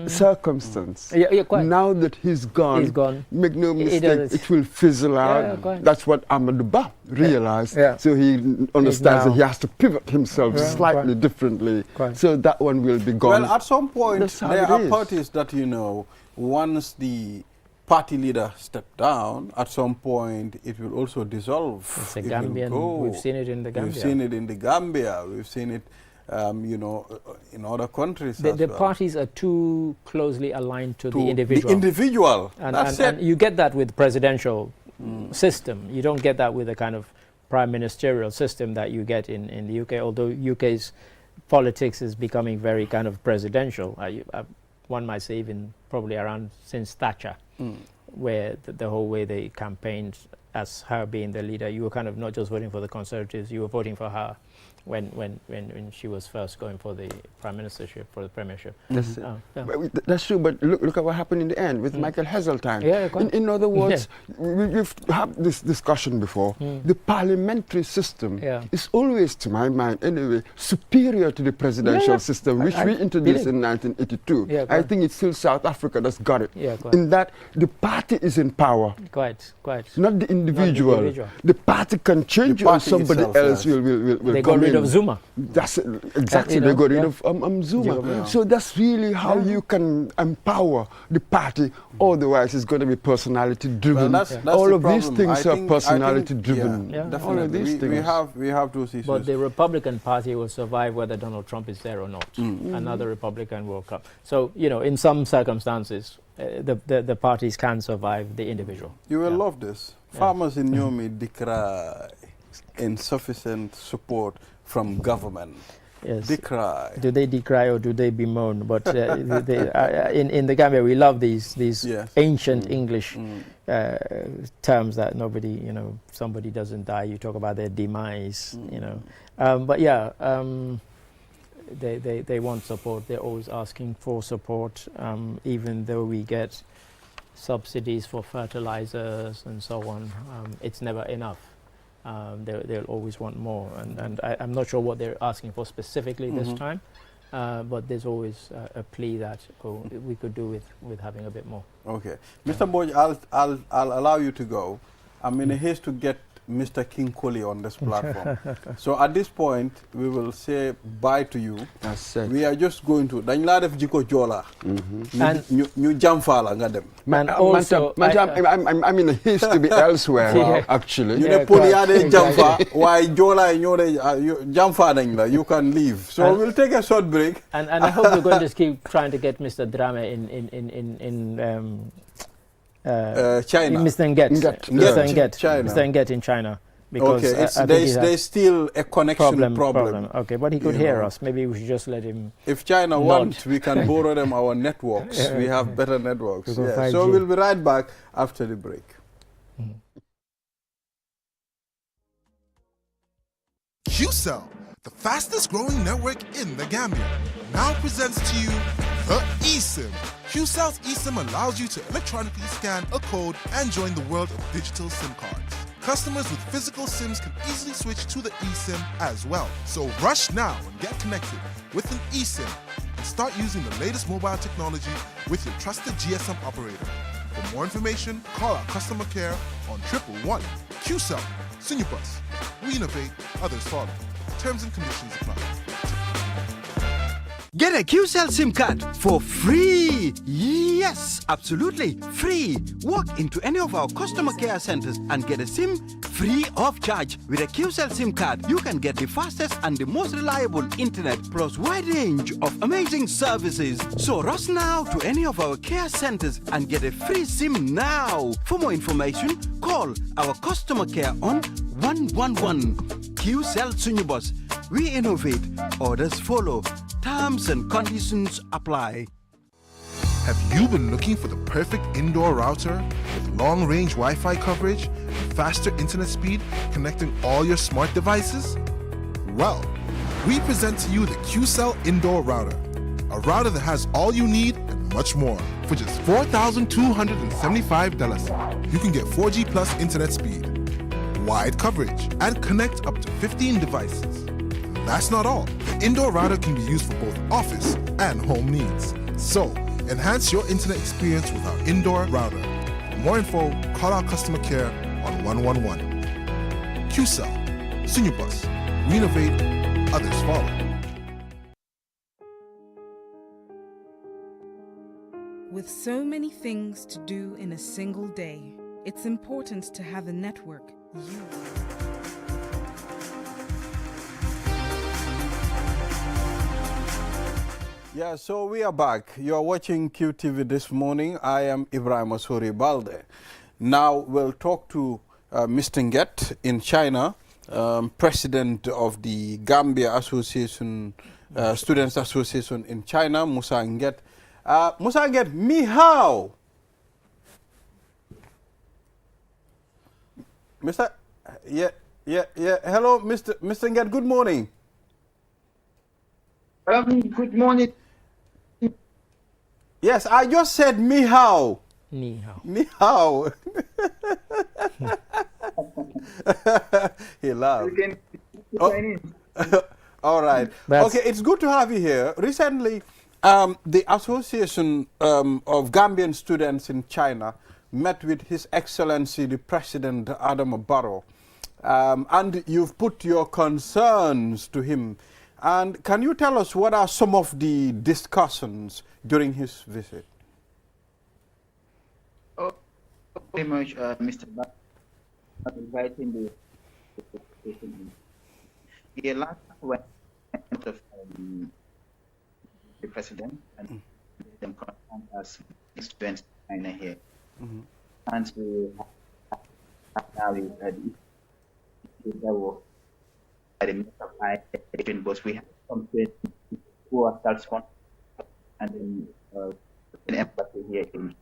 circumstance. Quite. Now that he's gone, make no mistake, it will fizzle out. That's what Amadou Ba realized. So he understands that he has to pivot himself slightly differently. So that one will be gone. Well, at some point, there are parties that, you know, once the party leader stepped down, at some point it will also dissolve. It's a Gambian. We've seen it in the Gambia. We've seen it in the Gambia. We've seen it, you know, in other countries. The parties are too closely aligned to the individual. The individual. And you get that with presidential system. You don't get that with the kind of prime ministerial system that you get in the UK, although UK's politics is becoming very kind of presidential. One might say even probably around since Thatcher, where the whole way they campaigned as her being the leader, you were kind of not just voting for the Conservatives, you were voting for her when she was first going for the prime ministership, for the premiership. That's true, but look at what happened in the end with Michael Heseltine. In other words, we've had this discussion before. The parliamentary system is always, to my mind anyway, superior to the presidential system, which we introduced in 1982. I think it's still South Africa that's got it. In that the party is in power. Quite. Not the individual. The party can change or somebody else will come in. Of Zuma. That's exactly, they got rid of Zuma. So that's really how you can empower the party. Otherwise, it's going to be personality driven. Well, that's all the of these problem. things are personality driven. Definitely. All of these things. We have those issues. But the Republican Party will survive whether Donald Trump is there or not. Another Republican will come. So, you know, in some circumstances, the parties can survive the individual. You will love this. Farmers in Nyomi decry insufficient support from government. Decry. Do they decry or do they bemoan? But in the Gambia, we love these ancient English terms that nobody, you know, somebody doesn't die, you talk about their demise, you know. But yeah, they want support. They're always asking for support, even though we get subsidies for fertilizers and so on. It's never enough. They'll always want more, and I'm not sure what they're asking for specifically this time, but there's always a plea that we could do with having a bit more. Okay, Mr. Mboj, I'll allow you to go. I'm in a haste to get Mr. King Koli on this platform. So at this point, we will say bye to you. We are just going to dañ la def jiko jola. And ñu jamfala nga dem. And also I'm in a haste to be elsewhere actually. You ne poli ade jamfa why jola ñore jamfa dañ la, you can leave. So we'll take a short break. And I hope we're going to keep trying to get Mr. Drame in China. Mr. Nget. China. Mr. Nget in China. Because there's still a connection problem. Okay, but he could hear us. Maybe we should just let him. If China wants, we can borrow them our networks. We have better networks. Yeah. So we'll be right back after the break. QCell, the fastest growing network in the Gambia, now presents to you the eSIM. QCell's eSIM allows you to electronically scan a code and join the world of digital SIM cards. Customers with physical SIMs can easily switch to the eSIM as well. So rush now and get connected with an eSIM and start using the latest mobile technology with your trusted GSM operator. For more information, call our customer care on 111. QCell, Senior Bus. We innovate, others follow. Terms and conditions apply. Get a QCell SIM card for free. Yes, absolutely free. Walk into any of our customer care centers and get a SIM free of charge. With a QCell SIM card, you can get the fastest and the most reliable internet plus wide range of amazing services. So rush now to any of our care centers and get a free SIM now. For more information, call our customer care on 111. QCell Sunibus. We innovate, others follow. Terms and conditions apply. Have you been looking for the perfect indoor router with long-range Wi-Fi coverage and faster internet speed connecting all your smart devices? Well, we present to you the QCell Indoor Router, a router that has all you need and much more. For just $4,275, you can get 4G plus internet speed, wide coverage, and connect up to 15 devices. That's not all. The indoor router can be used for both office and home needs. So, enhance your internet experience with our indoor router. For more info, call our customer care on 111. QCell, Senior Bus. We innovate, others follow. With so many things to do in a single day, it's important to have a network you. Yeah, so we are back. You are watching QTV this morning. I am Ibrahim Asuri Balde. Now we'll talk to Mr. Nget in China, president of the Gambia Association, Students Association in China, Musa Nget. Musa Nget, mi hao? Mr. Hello, Mr. Nget, good morning. Good morning. Yes, I just said ni hao. Ni hao. Ni hao. He laughed. All right. Okay, it's good to have you here. Recently, the Association of Gambian Students in China met with His Excellency the President Adama Barrow, and you've put your concerns to him. And can you tell us what are some of the discussions during his visit? Oh, very much, Mr. Barrow, inviting the last went of the president and them as students in China here. And so now the minister of higher education, but we have some students who are self-sponsored and then an empathy here in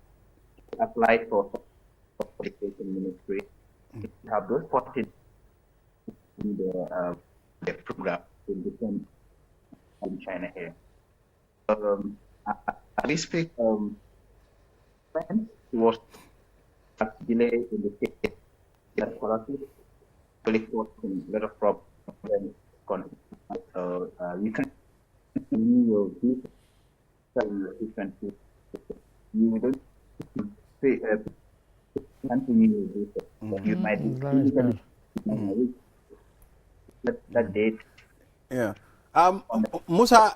apply for education ministry. We have those parties in the program in different in China here. As we speak, was a delay in the case that scholarship really causing a lot of problems. You can continue your different you will continue your you might that date. Yeah. Musa,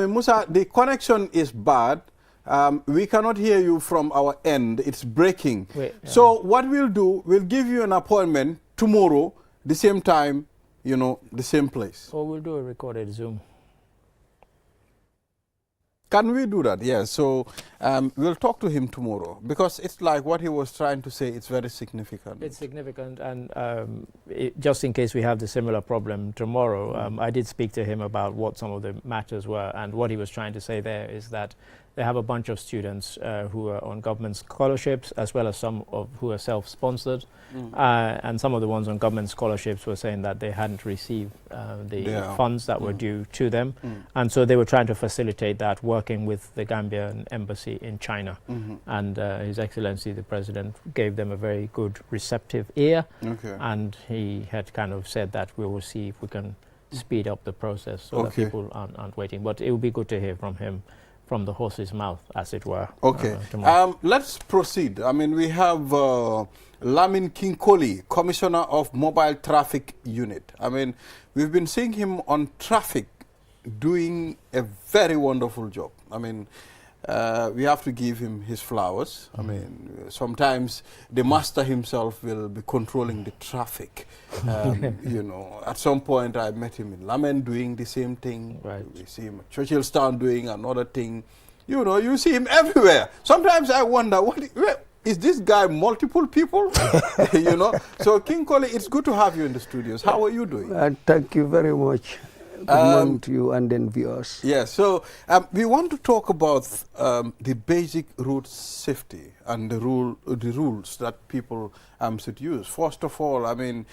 Musa, the connection is bad. We cannot hear you from our end. It's breaking. So what we'll do, we'll give you an appointment tomorrow, the same time, the same place. Or we'll do a recorded Zoom. Can we do that? Yes. So we'll talk to him tomorrow, because it's like what he was trying to say. It's very significant. It's significant, and just in case we have the similar problem tomorrow, I did speak to him about what some of the matters were, and what he was trying to say there is that they have a bunch of students who are on government scholarships, as well as some of who are self-sponsored, and some of the ones on government scholarships were saying that they hadn't received the funds that were due to them, and so they were trying to facilitate that, working with the Gambian embassy in China, and His Excellency the President gave them a very good receptive ear, and he had kind of said that we will see if we can speed up the process so that people aren't waiting. But it would be good to hear from him, from the horse's mouth, as it were. Let's proceed. I mean, we have Lamin Kinkoli, Commissioner of Mobile Traffic Unit. I mean, we've been seeing him on traffic doing a very wonderful job. I mean, we have to give him his flowers. I mean, sometimes the master himself will be controlling the traffic. You know, at some point I met him in Lamen doing the same thing. We see him at Churchillstown doing another thing. You know, you see him everywhere. Sometimes I wonder, is this guy multiple people? You know. So King Koli, it's good to have you in the studios. How are you doing? Thank you very much. Good morning to you and then viewers. Yes, so we want to talk about the basic road safety and the rules that people should use. First of all, I mean,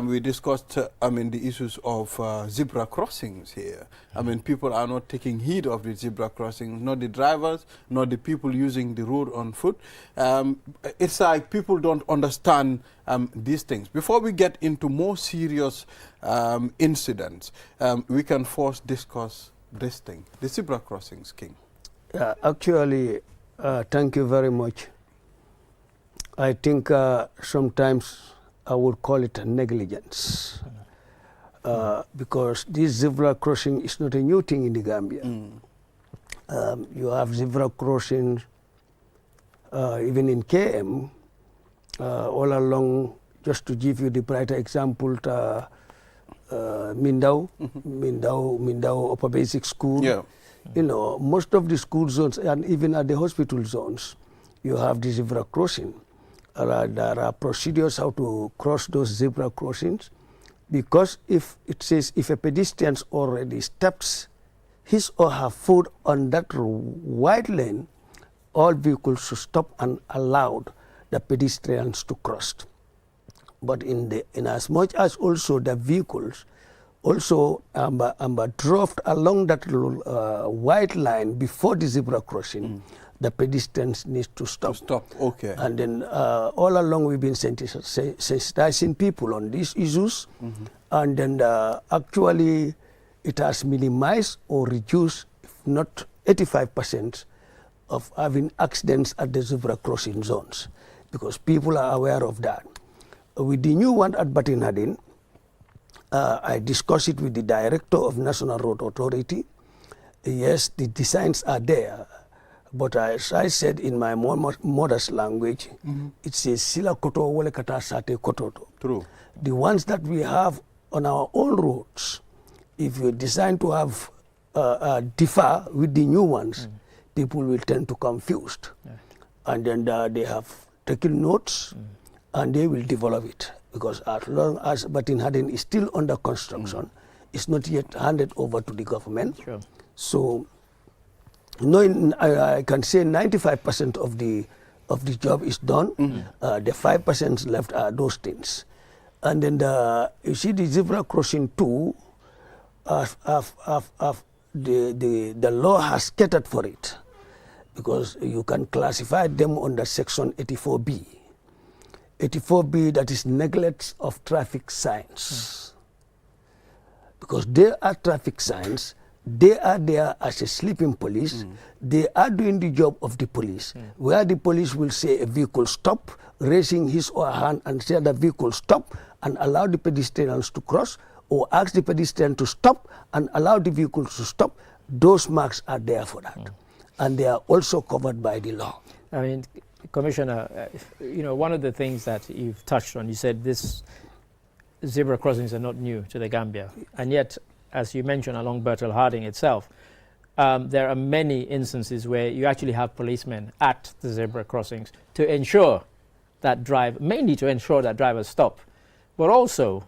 we discussed, the issues of zebra crossings here. I mean, people are not taking heed of the zebra crossings, not the drivers, not the people using the road on foot. It's like people don't understand these things. Before we get into more serious incidents, we can first discuss this thing, the zebra crossings, King. Actually, thank you very much. I think sometimes I would call it a negligence, because this zebra crossing is not a new thing in the Gambia. You have zebra crossings even in KM, all along. Just to give you the brighter example, Mindao Upper Basic School. You know, most of the school zones and even at the hospital zones, you have the zebra crossing. There are procedures how to cross those zebra crossings, because if it says if a pedestrian already steps his or her foot on that wide lane, all vehicles should stop and allow the pedestrians to cross. But in as much as also the vehicles also drove along that white line before the zebra crossing, the pedestrians need to stop. And then all along we've been sensitizing people on these issues, and then actually it has minimized or reduced, if not 85%, of having accidents at the zebra crossing zones, because people are aware of that. With the new one at Batinadin, I discussed it with the director of National Road Authority. Yes, the designs are there, but as I said in my mother's language, it says sila koto wole kata sate kototo. True. The ones that we have on our own roads, if you design to have differ with the new ones, people will tend to confused, and then they have taken notes, and they will develop it, because as long as Batin is still under construction, it's not yet handed over to the government. So, I can say 95% of the job is done. The 5% left are those things, and then you see the zebra crossing too. The law has catered for it, because you can classify them under Section 84B. 84B, that is neglect of traffic signs. Because they are traffic signs, they are there as a sleeping police, they are doing the job of the police, where the police will say a vehicle stop, raising his or her hand and say the vehicle stop and allow the pedestrians to cross, or ask the pedestrian to stop and allow the vehicle to stop. Those marks are there for that. And they are also covered by the law. I mean, Commissioner, you know, one of the things that you've touched on, you said this zebra crossings are not new to the Gambia. And yet, as you mentioned, along Bertel Harding itself, there are many instances where you actually have policemen at the zebra crossings to ensure that mainly to ensure that drivers stop. But also,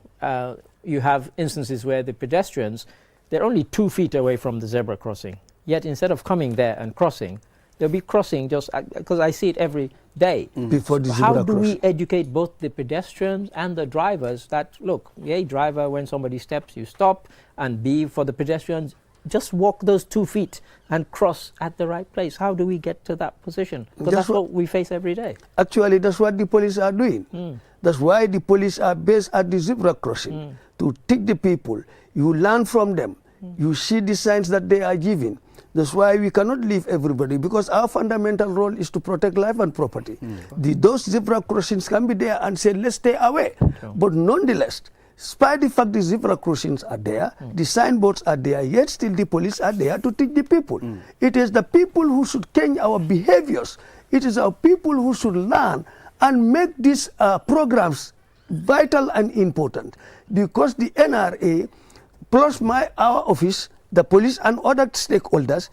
you have instances where the pedestrians, they're only 2 feet away from the zebra crossing. Yet instead of coming there and crossing, they'll be crossing just, because I see it every day. Before the zebra How do crossing. we educate both the pedestrians and the drivers that, look, hey, driver, when somebody steps, you stop, and B, for the pedestrians, just walk those 2 feet and cross at the right place. How do we get to that position? Because that's what we face every day. Actually, that's what the police are doing. That's why the police are based at the zebra crossing, to teach the people. You learn from them. You see the signs that they are giving. That's why we cannot leave everybody, because our fundamental role is to protect life and property. Those zebra crossings can be there and say, let's stay away. But nonetheless, despite the fact the zebra crossings are there, the signboards are there, yet still the police are there to teach the people. It is the people who should change our behaviors. It is our people who should learn and make these programs vital and important. Because the NRA, plus our office, the police and other stakeholders,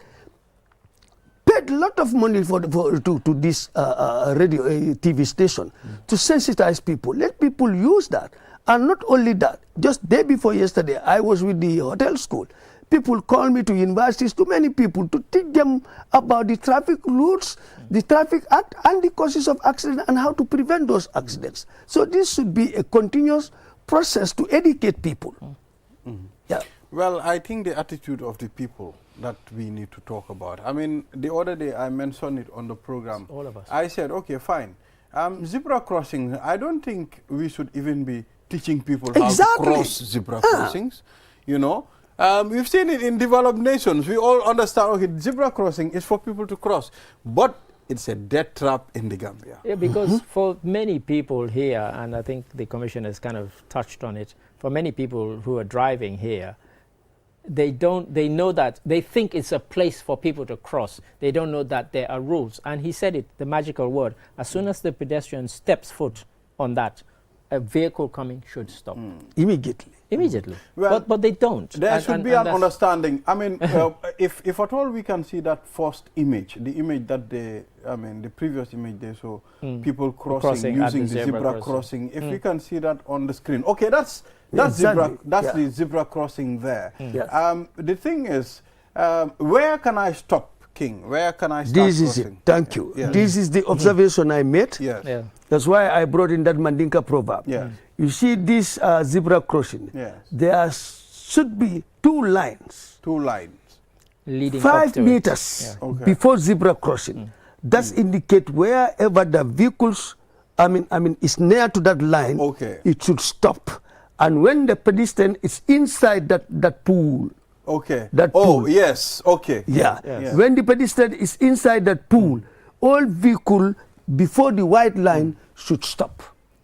paid a lot of money to this radio TV station to sensitize people. Let people use that. And not only that, just day before yesterday, I was with the hotel school. People call me to universities, too many people, to teach them about the traffic routes, the traffic act, and the causes of accidents, and how to prevent those accidents. So this should be a continuous process to educate people. Yeah. Well, I think the attitude of the people that we need to talk about. I mean, the other day I mentioned it on the program. All of us. I said, okay, fine. Zebra crossing, I don't think we should even be teaching people how to cross zebra crossings. You know, we've seen it in developed nations. We all understand, okay, zebra crossing is for people to cross. But it's a death trap in the Gambia. Yeah, because for many people here, and I think the Commission has kind of touched on it, for many people who are driving here, they know that, they think it's a place for people to cross. They don't know that there are rules. And he said it, the magical word, as soon as the pedestrian steps foot on that, a vehicle coming should stop. Immediately. Immediately. Well, but they don't. There should be an understanding. I mean, if at all we can see that first image, the image that the previous image they saw, people crossing using the zebra crossing. If we can see that on the screen, okay, that's exactly. the zebra crossing there. Yes. The thing is, where can I stop, King? Where can I start This is it. Thank you. Yeah. This is the observation I made. Yes. Yeah. That's why I brought in that Mandinka proverb. Yes. You see this zebra crossing, Yes. there should be 2 lines. 2 lines. Leading 5 up to meters Yeah. Okay. before zebra crossing. That indicate wherever the vehicles, is near to that line, Okay. it should stop. And when the pedestrian is inside that pool, Okay. That oh, pool. yes. Okay. yeah, Yes. when the pedestrian is inside that pool, all vehicle before the white line should stop.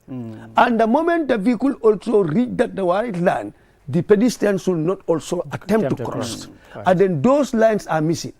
And the moment the vehicle also reach the white line, the pedestrian should not also attempt to cross. And then those lines are missing.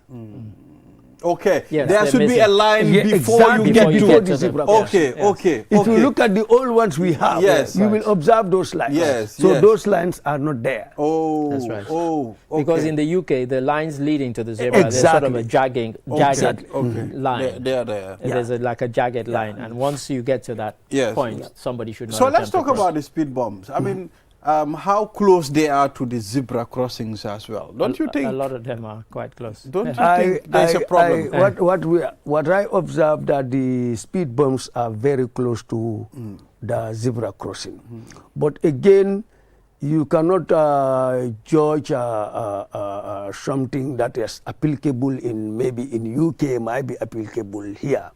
Okay, Yes, there they're should be missing. a line Yeah, before exactly, you get before to you get to the the zebra Okay, Yes. okay, If okay. you look at the old ones we have, Yes. you will observe those lines. Yes, So yes. those lines are not there. Oh, That's right. Oh, okay. Because in the UK, the lines leading to the zebra, there's sort of a jagged line. They are there. There's like a jagged line, and once you get to that Yes. point, somebody should not So let's attempt to talk cross. about the speed bumps. I mean, how close they are to the zebra crossings as well. Don't you think? A lot of them are quite close. Don't you think there's a problem? What I observed that the speed bumps are very close to the zebra crossing. But again, you cannot judge something that is applicable in maybe in UK might be applicable here.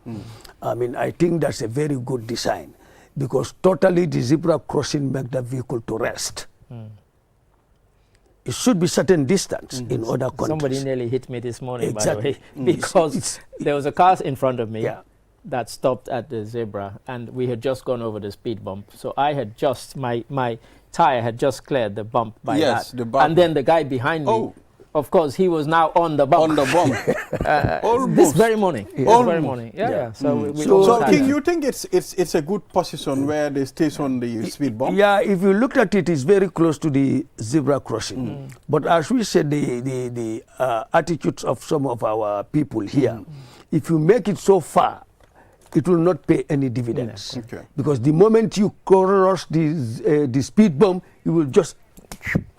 I mean, I think that's a very good design, because totally the zebra crossing make the vehicle to rest. It should be certain distance in other countries. Somebody nearly hit me this morning, Exactly. by the way, because there was a car in front of me Yeah. that stopped at the zebra, and we had just gone over the speed bump. So I had just, my tire had just cleared the bump by Yes, that. the bump. And then the guy behind me Oh. of course, he was now on the bump. On the bump. This very morning. This very morning. Yeah. So King, you think it's a good position where they station the speed bump? Yeah, if you look at it, it's very close to the zebra crossing. But as we said, the attitudes of some of our people here, if you make it so far, it will not pay any dividends. Okay. Because the moment you cross the speed bump, you will just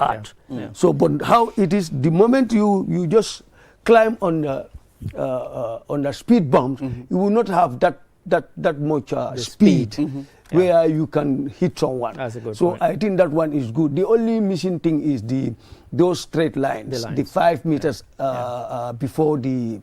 add. So, but how it is, the moment you just climb on the speed bumps, you will not have that much speed. Where you can hit someone. That's a good so point. I think that one is good. The only missing thing is those straight lines, the 5 meters before the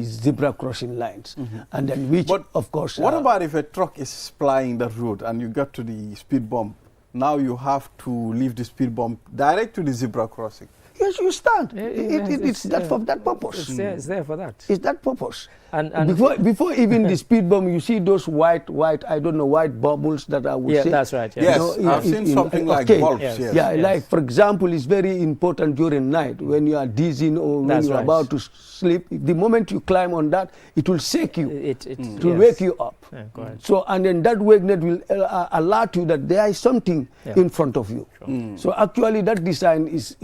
zebra crossing lines, and then which, but of course. What about if a truck is plying that route and you get to the speed bump? Now you have to leave the speed bump direct to the zebra crossing. Yes, you stand. It's that for that purpose. It's there for that. It's that purpose. And before even the speed bump, you see those white bubbles that I would say. That's right. Yes, I've seen something like bulbs. Yes. Yeah, like for example, it's very important during night when you are dizzy or when you are about to sleep. The moment you climb on that, it will shake you. It will wake you up. Yeah, so, and then that wakenet will alert you that there is something in front of you. Sure. So actually, that design is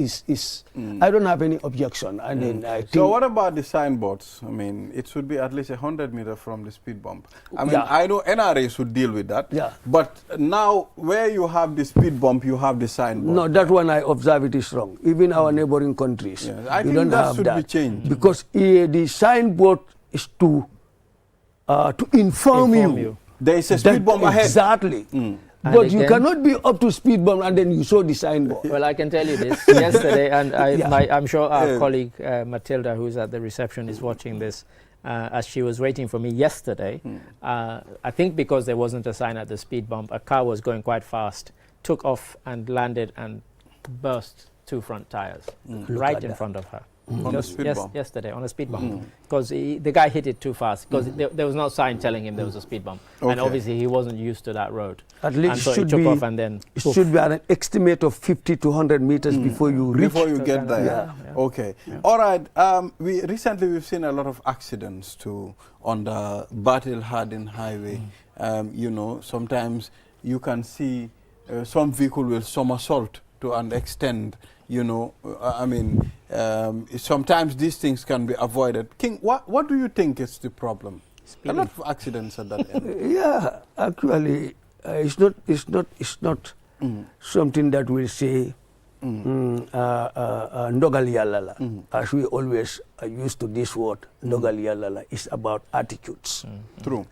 I don't have any objection. And then I think. So what about the signboards? I mean, it should be at least 100 meters from the speed bump. I mean, I know NRA should deal with that. Yeah. But now, where you have the speed bump, you have the signboard. No, that one I observe it is wrong. Even our neighboring countries, I you think don't that have should that. be changed. Because the signboard is to inform you. There is a speed bump ahead. Exactly. But you cannot be up to speed bump and then you saw the signboard. Well, I can tell you this. Yesterday, and I'm sure our colleague Matilda, who's at the reception, is watching this. As she was waiting for me yesterday, I think because there wasn't a sign at the speed bump, a car was going quite fast, took off and landed and burst 2 front tires right in front of her. On the speed bump? Yesterday, on a speed bump. Because the guy hit it too fast, because there was no sign telling him there was a speed bump. Okay. And obviously he wasn't used to that road. At least and so should it took be, off and then it should be at an estimate of 50 to 100 meters before you reach. Before you get there. Okay. All right. We've seen a lot of accidents on the Battle Harden Highway. You know, sometimes you can see some vehicle will somersault to an extent. You know, sometimes these things can be avoided. King, what do you think is the problem? A lot of accidents at that end. Yeah, actually, it's not something that we say ndogal yalala. As we always are used to this word, ndogal yalala is about attitudes. True.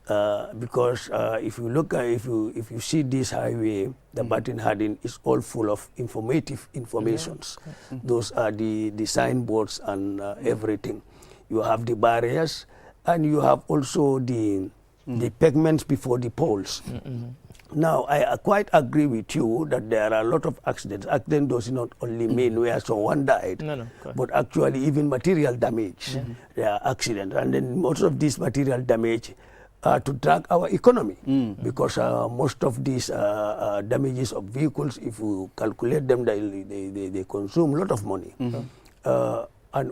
Because if you look at if you see this highway, the Batin Hardin is all full of informations. Those are the signboards and everything. You have the barriers, and you have also the pavements before the poles. Now, I quite agree with you that there are a lot of accidents. Accident does not only mean where someone died, but actually even material damage. There are accidents, and then most of this material damage to drag our economy, because most of these damages of vehicles, if you calculate them, they consume a lot of money. And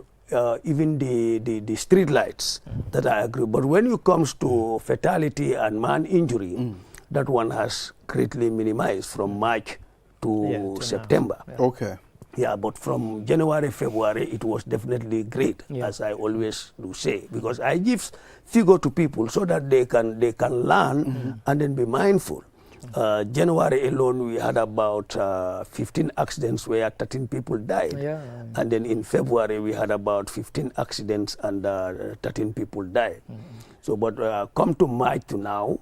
even the street lights, that I agree. But when it comes to fatality and man injury, that one has greatly minimized from March to September. Okay. Yeah, but from January, February, it was definitely great, as I always do say, because I give figure to people so that they can learn and then be mindful. January alone, we had about 15 accidents where 13 people died. And then in February, we had about 15 accidents and 13 people died. So, but come to March to now,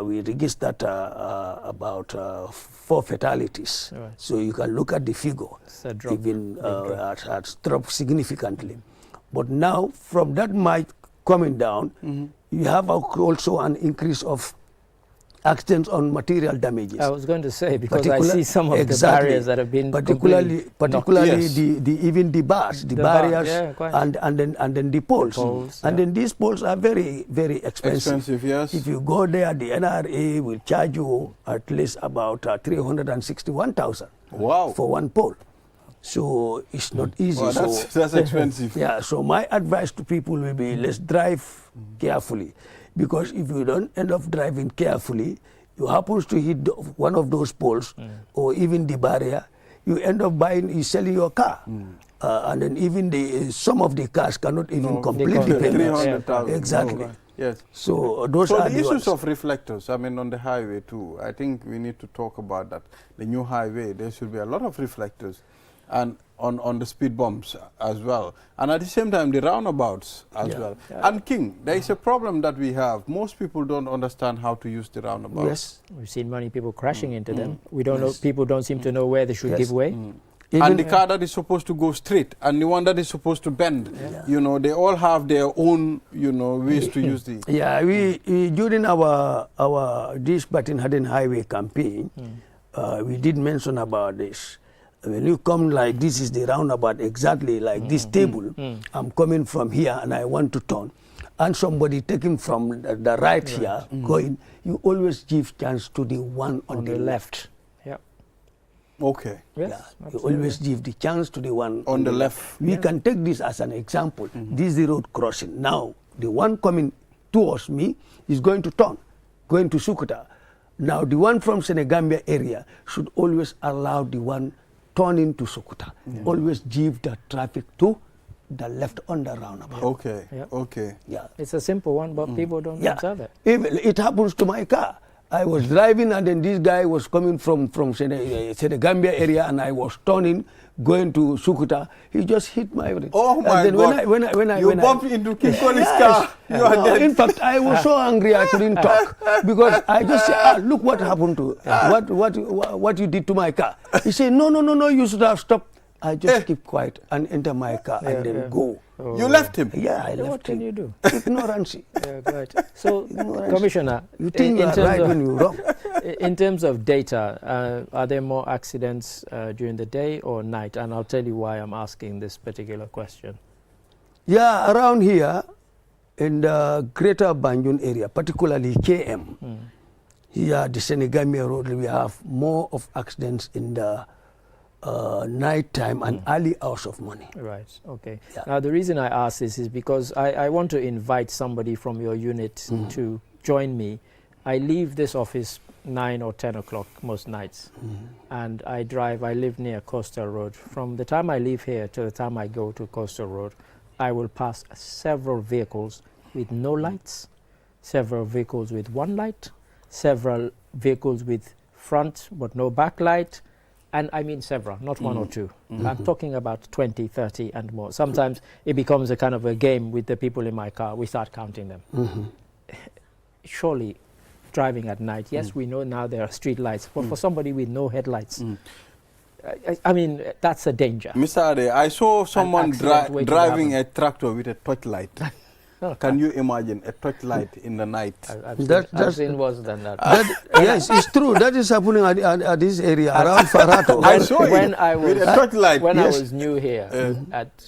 we registered about 4 fatalities. So you can look at the figure. It's a drop. Even has dropped significantly. But now, from that March coming down, you have also an increase of accidents on material damages. I was going to say, because I see some of the barriers that have been particularly even the bars, the barriers, and then the poles. And then these poles are very, very expensive. Yes. If you go there, the NRA will charge you at least about 361,000 for one pole. So it's not easy. Well, that's expensive. Yeah, so my advice to people will be, let's drive carefully. Because if you don't end up driving carefully, you happen to hit one of those poles or even the barrier, you end up selling your car. And then even some of the cars cannot even complete the payment. 300,000. Exactly. Yes. So those are the the issues ones. of reflectors, I mean, on the highway too, I think we need to talk about that. The new highway, there should be a lot of reflectors, and on the speed bumps as well. And at the same time, the roundabouts as well. Yeah. And King, there is a problem that we have. Most people don't understand how to use the roundabouts. Yes. We've seen many people crashing into them. We don't know, people don't seem to know where they should give way. And the car that is supposed to go straight and the one that is supposed to bend, you know, they all have their own, you know, ways to use the... Yeah, we during our this Batin Haden Highway campaign, we did mention about this. When you come like this is the roundabout exactly like this table, I'm coming from here and I want to turn, and somebody taking from the right here going, you always give chance to the one on the left. Okay. Yes, yeah, you always give the chance to the one on the left. We can take this as an example. This is the road crossing. Now, the one coming towards me is going to turn, going to Sukuta. Now, the one from Senegambia area should always allow the one turning to Sukuta. Always give the traffic to the left on the roundabout. Okay. Okay. Yeah. It's a simple one, but people don't observe it. It happens to my car. I was driving and then this guy was coming from Senegambia area and I was turning, going to Sukuta. He just hit my... Oh my God. You bumped into King Koli's car. You are dead. In fact, I was so angry I couldn't talk because I just said, look what happened to what you did to my car. He said, no, you should have stopped. I just keep quiet and enter my car and then go. Oh. You left him? Yeah, I left him. What can you do? Ignorance. Right. So, Commissioner, you think you are right when you're wrong. In terms of data, are there more accidents during the day or night? And I'll tell you why I'm asking this particular question. Yeah, around here in the greater Banjul area, particularly KM, here the Senegambia road, we have more of accidents in the night time and early hours of morning. Right, okay. Yeah. Now the reason I ask this is because I want to invite somebody from your unit to join me. I leave this office 9 or 10 o'clock most nights and I live near Coastal Road. From the time I leave here to the time I go to Coastal Road, I will pass several vehicles with no lights, several vehicles with one light, several vehicles with front but no backlight. And I mean several, not one or two. I'm talking about 20, 30 and more. Sometimes it becomes a kind of a game with the people in my car. We start counting them. Surely driving at night, yes, we know now there are street lights, but for somebody with no headlights, I mean, that's a danger. Mr. Ade, I saw someone driving a tractor with a torchlight. Can you imagine a torchlight in the night? I've seen worse than that. Yes, it's true. That is happening at this area around Farato. I saw when I was with a torchlight. When I was new here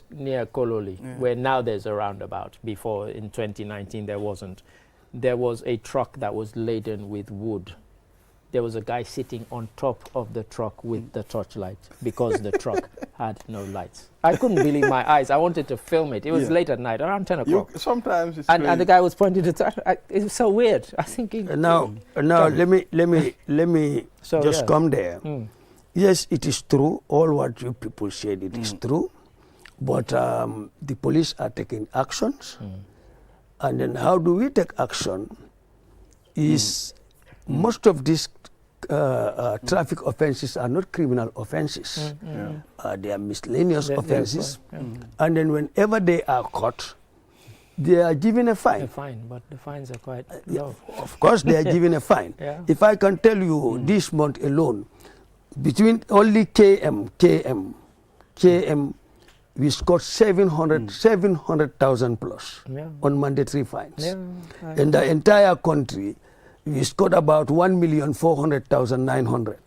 near Kololi, where now there's a roundabout. Before in 2019 there wasn't. There was a truck that was laden with wood. There was a guy sitting on top of the truck with the torchlight because the truck had no lights. I couldn't believe my eyes. I wanted to film it. It was late at night, around 10 o'clock. Sometimes it's and the guy was pointing to the it was so weird. I was thinking... Now, let me just come there. Yes, it is true. All what you people said, it is true. But the police are taking actions. And then how do we take action is most of these traffic offenses are not criminal offenses. They are miscellaneous offenses. And then whenever they are caught, they are given a fine. A fine, but the fines are quite low. Of course, they are given a fine. If I can tell you this month alone, between only KM, we scored 700,000 plus on mandatory fines. In the entire country, we scored about 1,400,900.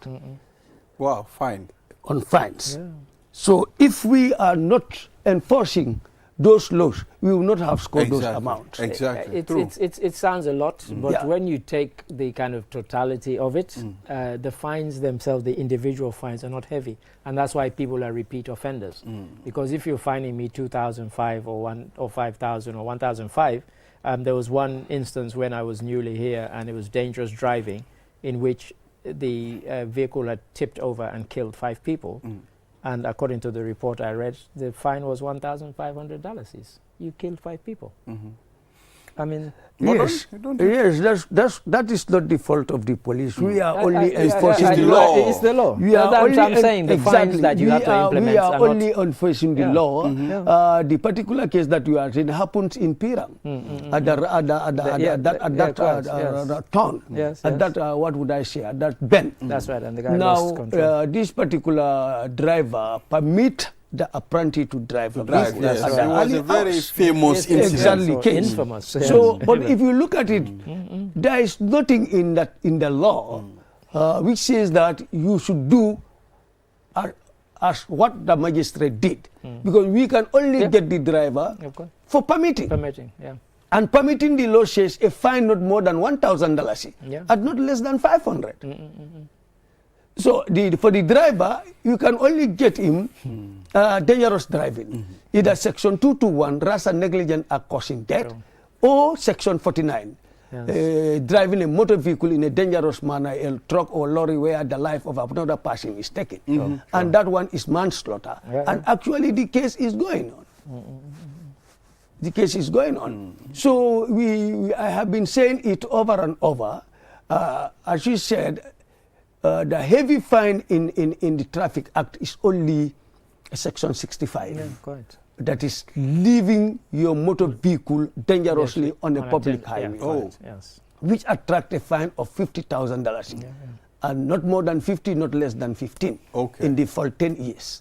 Wow, fine. On fines. So if we are not enforcing those laws, we will not have scored those amounts. Exactly. It sounds a lot, but when you take the kind of totality of it, the fines themselves, the individual fines, are not heavy, and that's why people are repeat offenders. Because if you're fining me 2,005 or 5,000 or 1,005, there was one instance when I was newly here, and it was dangerous driving, in which the vehicle had tipped over and killed 5 people. And according to the report I read, the fine was $1,500. You killed 5 people. I mean, yes, that is not the fault of the police. We are only enforcing the law. It's the law. We are only I'm saying the fines that you have to implement. We are only enforcing the law. The particular case that you are saying happens in Pirang, at that town, at that what would I say, at that bend. That's right, and the guy lost control. Now, this particular driver permit the apprentice to drive. Yes, it was a very famous incident. Exactly, case. Infamous. So, but if you look at it, there is nothing in the law which says that you should do as what the magistrate did, because we can only get the driver for permitting. Permitting, and permitting, the law says a fine not more than $1,000 and not less than $500. So for the driver, you can only get him dangerous driving, either Section 221, rash and negligent are causing death, or Section 49, driving a motor vehicle in a dangerous manner, a truck or lorry where the life of another person is taken. And that one is manslaughter. And actually the case is going on. The case is going on. So I have been saying it over and over. As you said, the heavy fine in the Traffic Act is only Section 65. That is leaving your motor vehicle dangerously on a public highway, which attract a fine of $50,000. And not more than 50, not less than 15 in the for 10 years.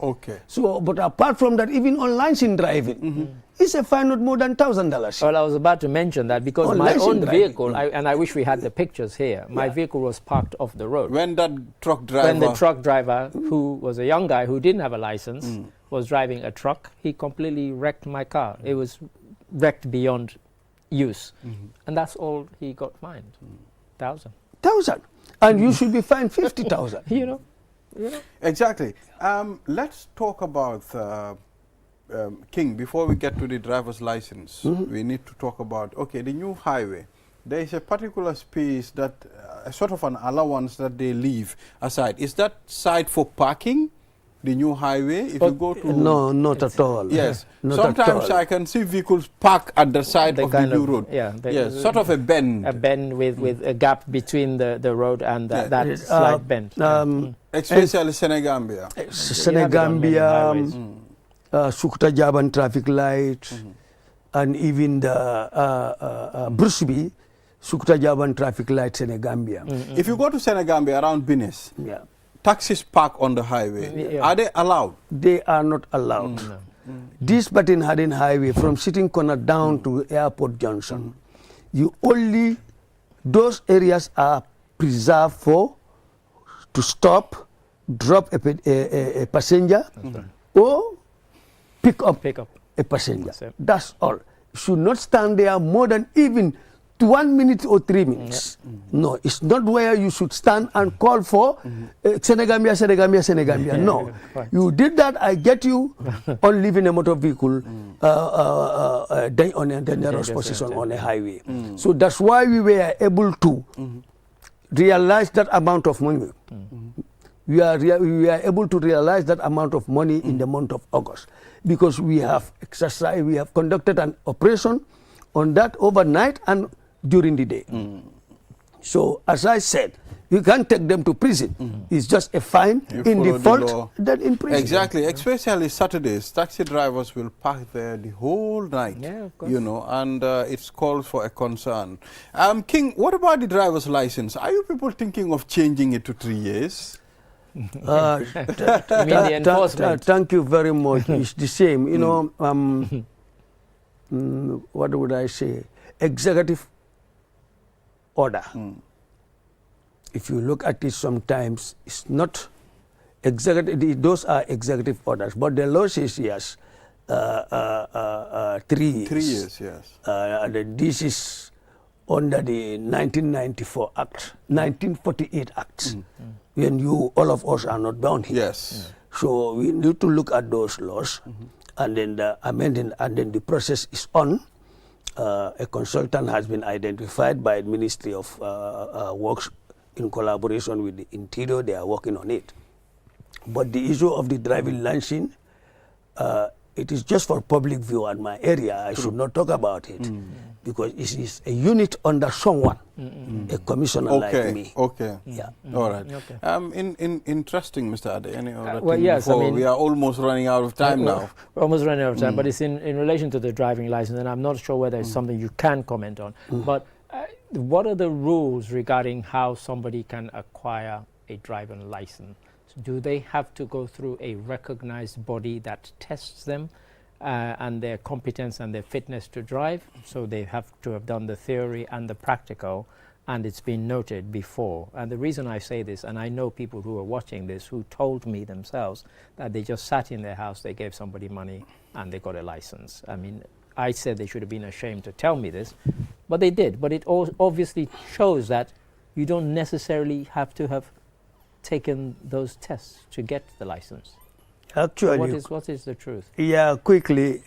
So, but apart from that, even on licensed driving, it's a fine not more than $1,000. Well, I was about to mention that because my own vehicle, and I wish we had the pictures here, my vehicle was parked off the road. When that truck driver... When the truck driver, who was a young guy who didn't have a license, was driving a truck, he completely wrecked my car. It was wrecked beyond use. And that's all he got fined, $1,000. And you should be fined 50,000. You know. Exactly. Let's talk about King. Before we get to the driver's license, we need to talk about the new highway. There is a particular space that sort of an allowance that they leave aside. Is that side for parking? The new highway, if you go to... No, not at all. Yes. Sometimes I can see vehicles park at the side of the new road. Yes, sort of a bend. A bend with a gap between the road and that slight bend. Especially Senegambia. Senegambia, Sukuta Jaban traffic light, and even the Bruceby, Sukuta Jaban traffic light, Senegambia. If you go to Senegambia around Binis, taxis park on the highway. Are they allowed? They are not allowed. This Batin Hadin highway from Sitting Corner down to Airport Junction, those areas are preserved to stop, drop a passenger, or pick up a passenger. That's all. Should not stand there more than even 1 minute or 3 minutes. No, it's not where you should stand and call for Senegambia, Senegambia, Senegambia. No, you did that, I get you on leaving a motor vehicle on a dangerous position on a highway. So that's why we were able to realize that amount of money. We are able to realize that amount of money in the month of August, because we have conducted an operation on that overnight and during the day. So, as I said, you can't take them to prison. It's just a fine in default than in prison. Exactly, especially Saturdays. Taxi drivers will park there the whole night, and it's called for a concern. King, what about the driver's license? Are you people thinking of changing it to 3 years? Thank you very much. It's the same. What would I say? Executive order. If you look at it sometimes, it's not executive, those are executive orders, but the law says yes, 3 years. 3 years, yes. And this is under the 1994 Act, 1948 Act, when all of us are not bound here. Yes. So we need to look at those laws, and then the amending, and then the process is on. A consultant has been identified by the Ministry of Works in collaboration with the Interior. They are working on it. But the issue of the driving license, it is just for public view at my area. I should not talk about it because it is a unit under someone, a commissioner like me. Okay. Yeah. All right. Interesting, Mr. Ade. Any other well, thing yes, before? I mean, we are almost running out of time now. We're almost running out of time, but it's in relation to the driving license, and I'm not sure whether it's something you can comment on. But what are the rules regarding how somebody can acquire a driving license? Do they have to go through a recognized body that tests them and their competence and their fitness to drive? So they have to have done the theory and the practical, and it's been noted before. And the reason I say this, and I know people who are watching this who told me themselves that they just sat in their house, they gave somebody money, and they got a license. I mean, I said they should have been ashamed to tell me this, but they did. But it obviously shows that you don't necessarily have to have taken those tests to get the license. Actually, what is the truth? Yeah, quickly,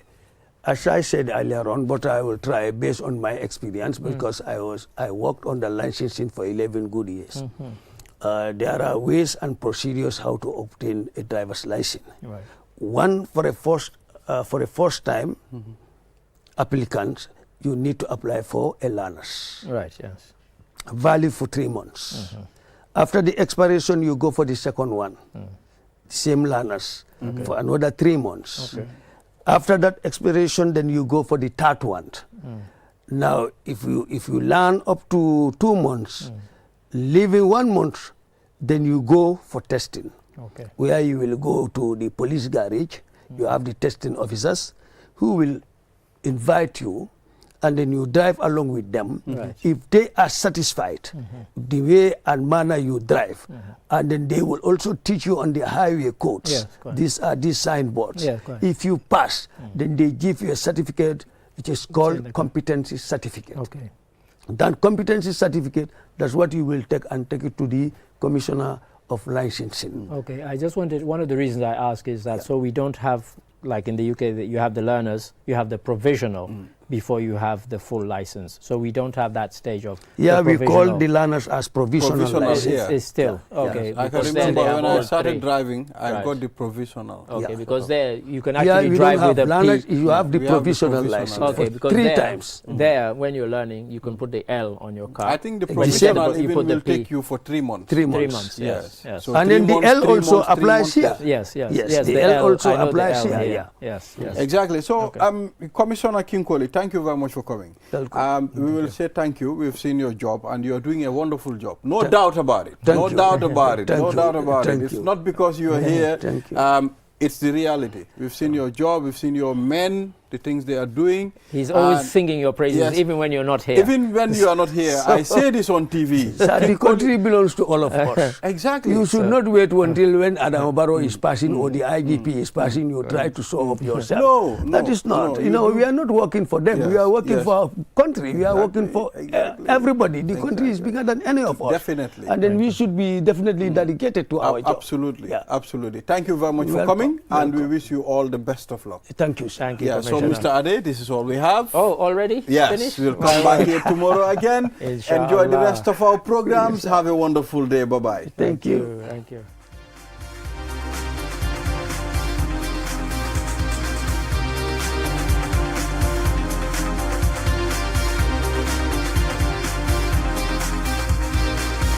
as I said earlier on, but I will try based on my experience because I worked on the licensing for 11 good years. There are ways and procedures how to obtain a driver's license. Right. One, for a first time applicant, you need to apply for a learner's. Right. Yes. Valid for 3 months. After the expiration, you go for the second one. Same learners for another 3 months. Okay. After that expiration, then you go for the third one. Now, if you learn up to 2 months, leaving 1 month, then you go for testing. Okay. Where you will go to the police garage. You have the testing officers who will invite you, and then you drive along with them. Right. If they are satisfied the way and manner you drive, and then they will also teach you on the highway codes. Yes, These are these signboards. Yes, if you pass, then they give you a certificate which is called competency certificate. Okay. That competency certificate, that's what you will take and take it to the commissioner of licensing. Okay, I just wanted, one of the reasons I ask is that so we don't have, like in the UK, that you have the learners, you have the provisional before you have the full license. So we don't have that stage of we call the learners as provisional license. It's still, okay. I can remember when I started driving, I got the provisional. Okay, because there you can actually drive with a learners, you have the provisional license. Okay, because 3 times. There, when you're learning, you can put the L on your car. I think the provisional even will take you for 3 months. 3 months. 3 months, yes. So and then the L also applies here. Yes, the L also applies here. Yes. Exactly. So, Commissioner Kinkoli, thank you very much for coming. We will say thank you. We've seen your job, and you're doing a wonderful job. No doubt about it. No doubt about it. It's not because you're here. It's the reality. We've seen your job. We've seen your men, the things they are doing. He's always singing your praises, even when you're not here. Even when you are not here. I say this on TV. The country belongs to all of us. Exactly. You should not wait until when Adam Barrow is passing or the IGP is passing, you try to show up yourself. No, that is not. We are not working for them. We are working for our country. We are working for everybody. The country is bigger than any of us. Definitely. And then we should be definitely dedicated to our job. Absolutely. Thank you very much for coming, and we wish you all the best of luck. Thank you. Thank you. So, Mr. Ade, this is all we have. Oh, already? Yes. Finished? We'll come back here tomorrow again. Enjoy the rest of our programs. Have a wonderful day. Bye-bye. Thank you. Thank you.